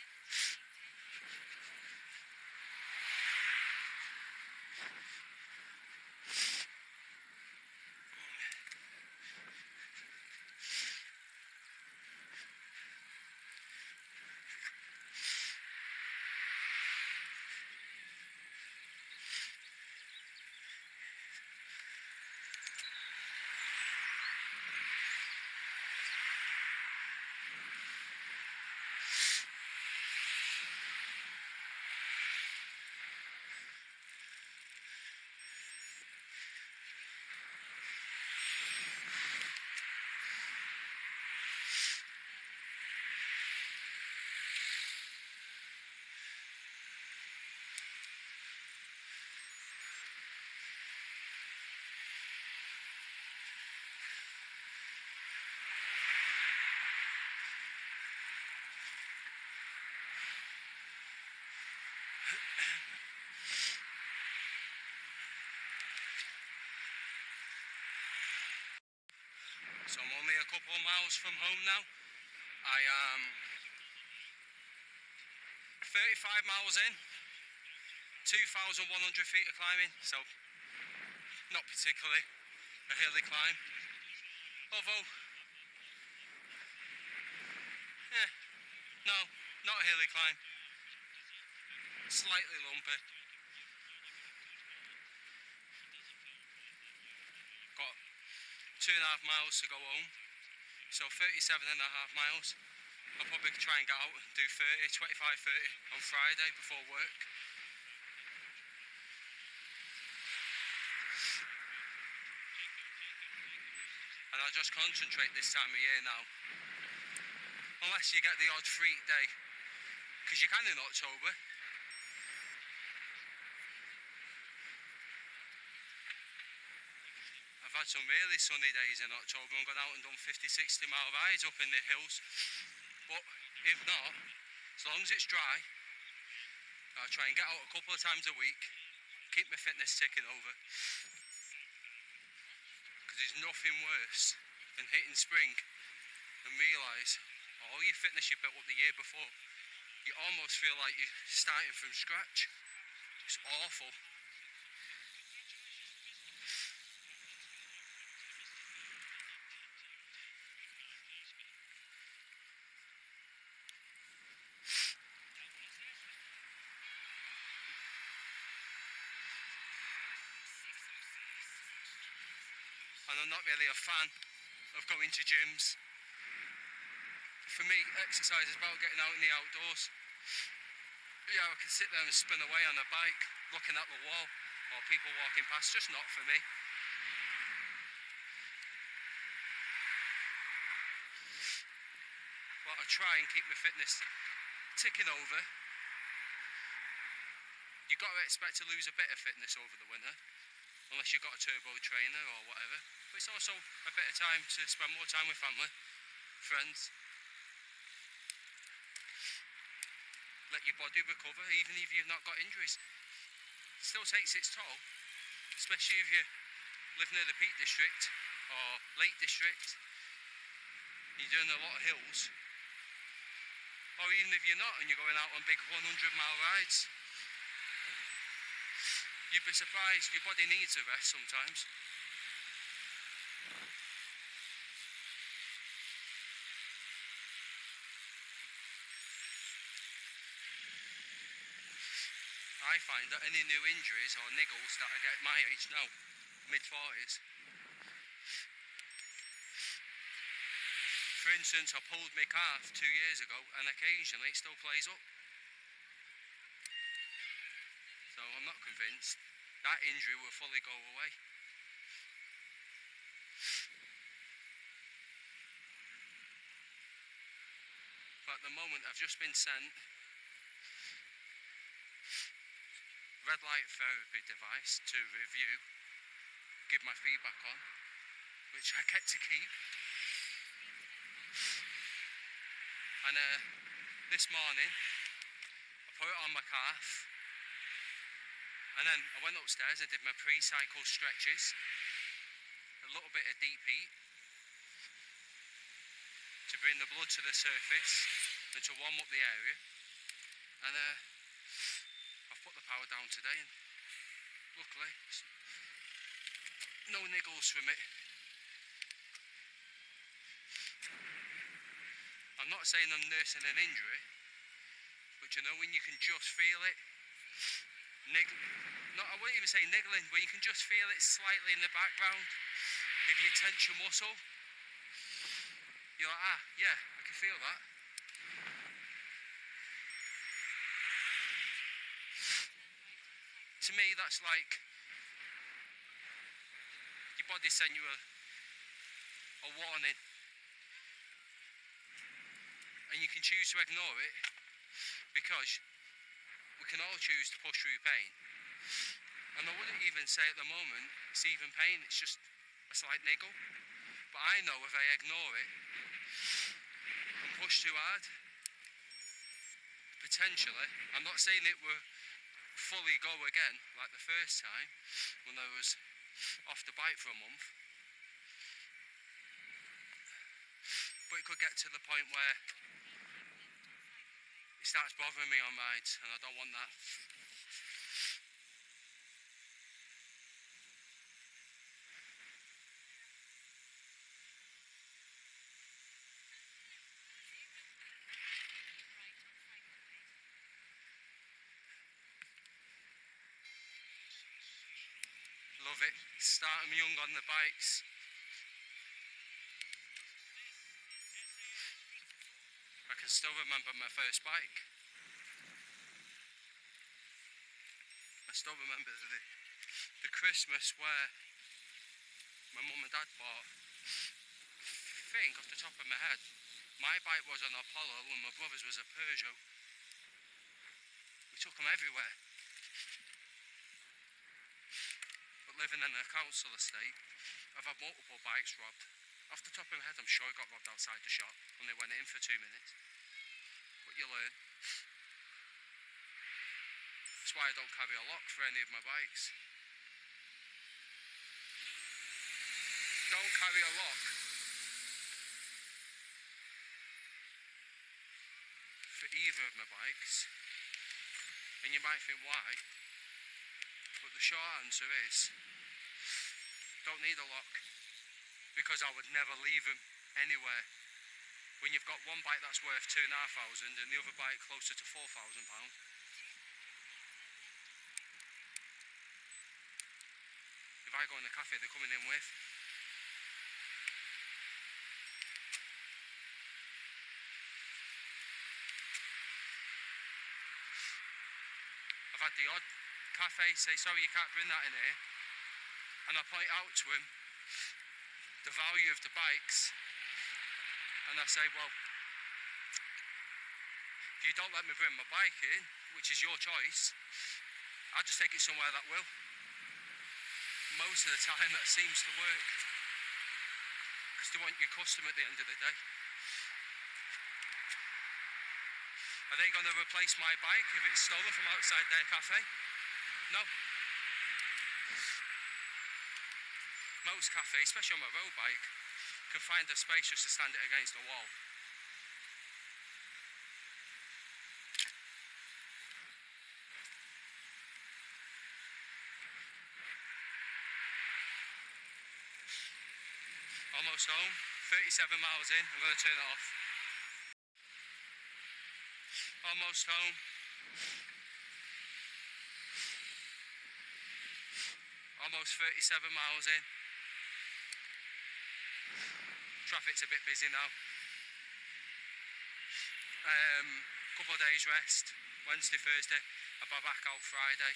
So I'm only a couple of miles from home now. I am 35 miles in, 2,100 feet of climbing, so not particularly a hilly climb. Although, no, not a hilly climb. Slightly lumpy. Got 2.5 miles to go home, so 37.5 miles. I'll probably try and get out and do 25, 30 on Friday before work. And I'll just concentrate this time of year now. Unless you get the odd freak day, because you can in October. I've had some really sunny days in October and gone out and done 50, 60 mile rides up in the hills. But if not, as long as it's dry, I'll try and get out a couple of times a week, keep my fitness ticking over. Because there's nothing worse than hitting spring and realise all your fitness you built up the year before, you almost feel like you're starting from scratch. It's awful. and I'm not really a fan of going to gyms. For me, exercise is about getting out in the outdoors. Yeah, I can sit there and spin away on a bike, looking at the wall, or people walking past, just not for me. But I try and keep my fitness ticking over. You've got to expect to lose a bit of fitness over the winter, unless you've got a turbo trainer or whatever. But it's also a bit of time to spend more time with family, friends. Let your body recover, even if you've not got injuries. It still takes its toll, especially if you live near the Peak District or Lake District. You're doing a lot of hills. Or even if you're not and you're going out on big 100-mile rides. You'd be surprised, your body needs a rest sometimes. I find that any new injuries or niggles that I get at my age now, mid-40s. For instance, I pulled my calf 2 years ago and occasionally it still plays up. So I'm not convinced that injury will fully go away. But at the moment I've just been sent red light therapy device to review, give my feedback on, which I get to keep. And this morning I put it on my calf, and then I went upstairs and did my pre-cycle stretches, a little bit of deep heat to bring the blood to the surface and to warm up the area. And I've put the power down today, and luckily no niggles from it. I'm not saying I'm nursing an injury, but you know when you can just feel it, I wouldn't even say niggling, where you can just feel it slightly in the background. If you tense your muscle, you're like, ah, yeah, I can feel that. To me, that's like your body sending you a warning. And you can choose to ignore it, because we can all choose to push through pain. And I wouldn't even say at the moment it's even pain, it's just a slight niggle. But I know if I ignore it and push too hard, potentially, I'm not saying it will fully go again like the first time when I was off the bike for a month, but it could get to the point where it starts bothering me on rides, and I don't want that. Love it, starting young on the bikes. I can still remember my first bike. I still remember the Christmas where my mum and dad bought, I think off the top of my head, my bike was an Apollo and my brother's was a Peugeot. We took them everywhere. But living in a council estate, I've had multiple bikes robbed. Off the top of my head, I'm sure I got robbed outside the shop when they went in for 2 minutes. But you learn. That's why I don't carry a lock for any of my bikes. Don't carry a lock for either of my bikes. And you might think why, but the short answer is don't need a lock, because I would never leave them anywhere. When you've got one bike that's worth £2,500 and the other bike closer to £4,000. If I go in the cafe they're coming in with, had the odd cafe say, sorry, you can't bring that in here. And I point out to him the value of the bikes, and I say, well, if you don't let me bring my bike in, which is your choice, I'll just take it somewhere that will. Most of the time that seems to work, because they want your customer at the end of the day. Are they going to replace my bike if it's stolen from outside their cafe? No. Most cafes, especially on my road bike, can find a space just to stand it against the wall. Almost home, 37 miles in, I'm going to turn it off. Almost home. Almost 37 miles in. Traffic's a bit busy now. Couple of days rest, Wednesday, Thursday, I'll be back out Friday.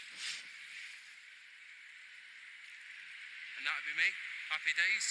And that'll be me, happy days.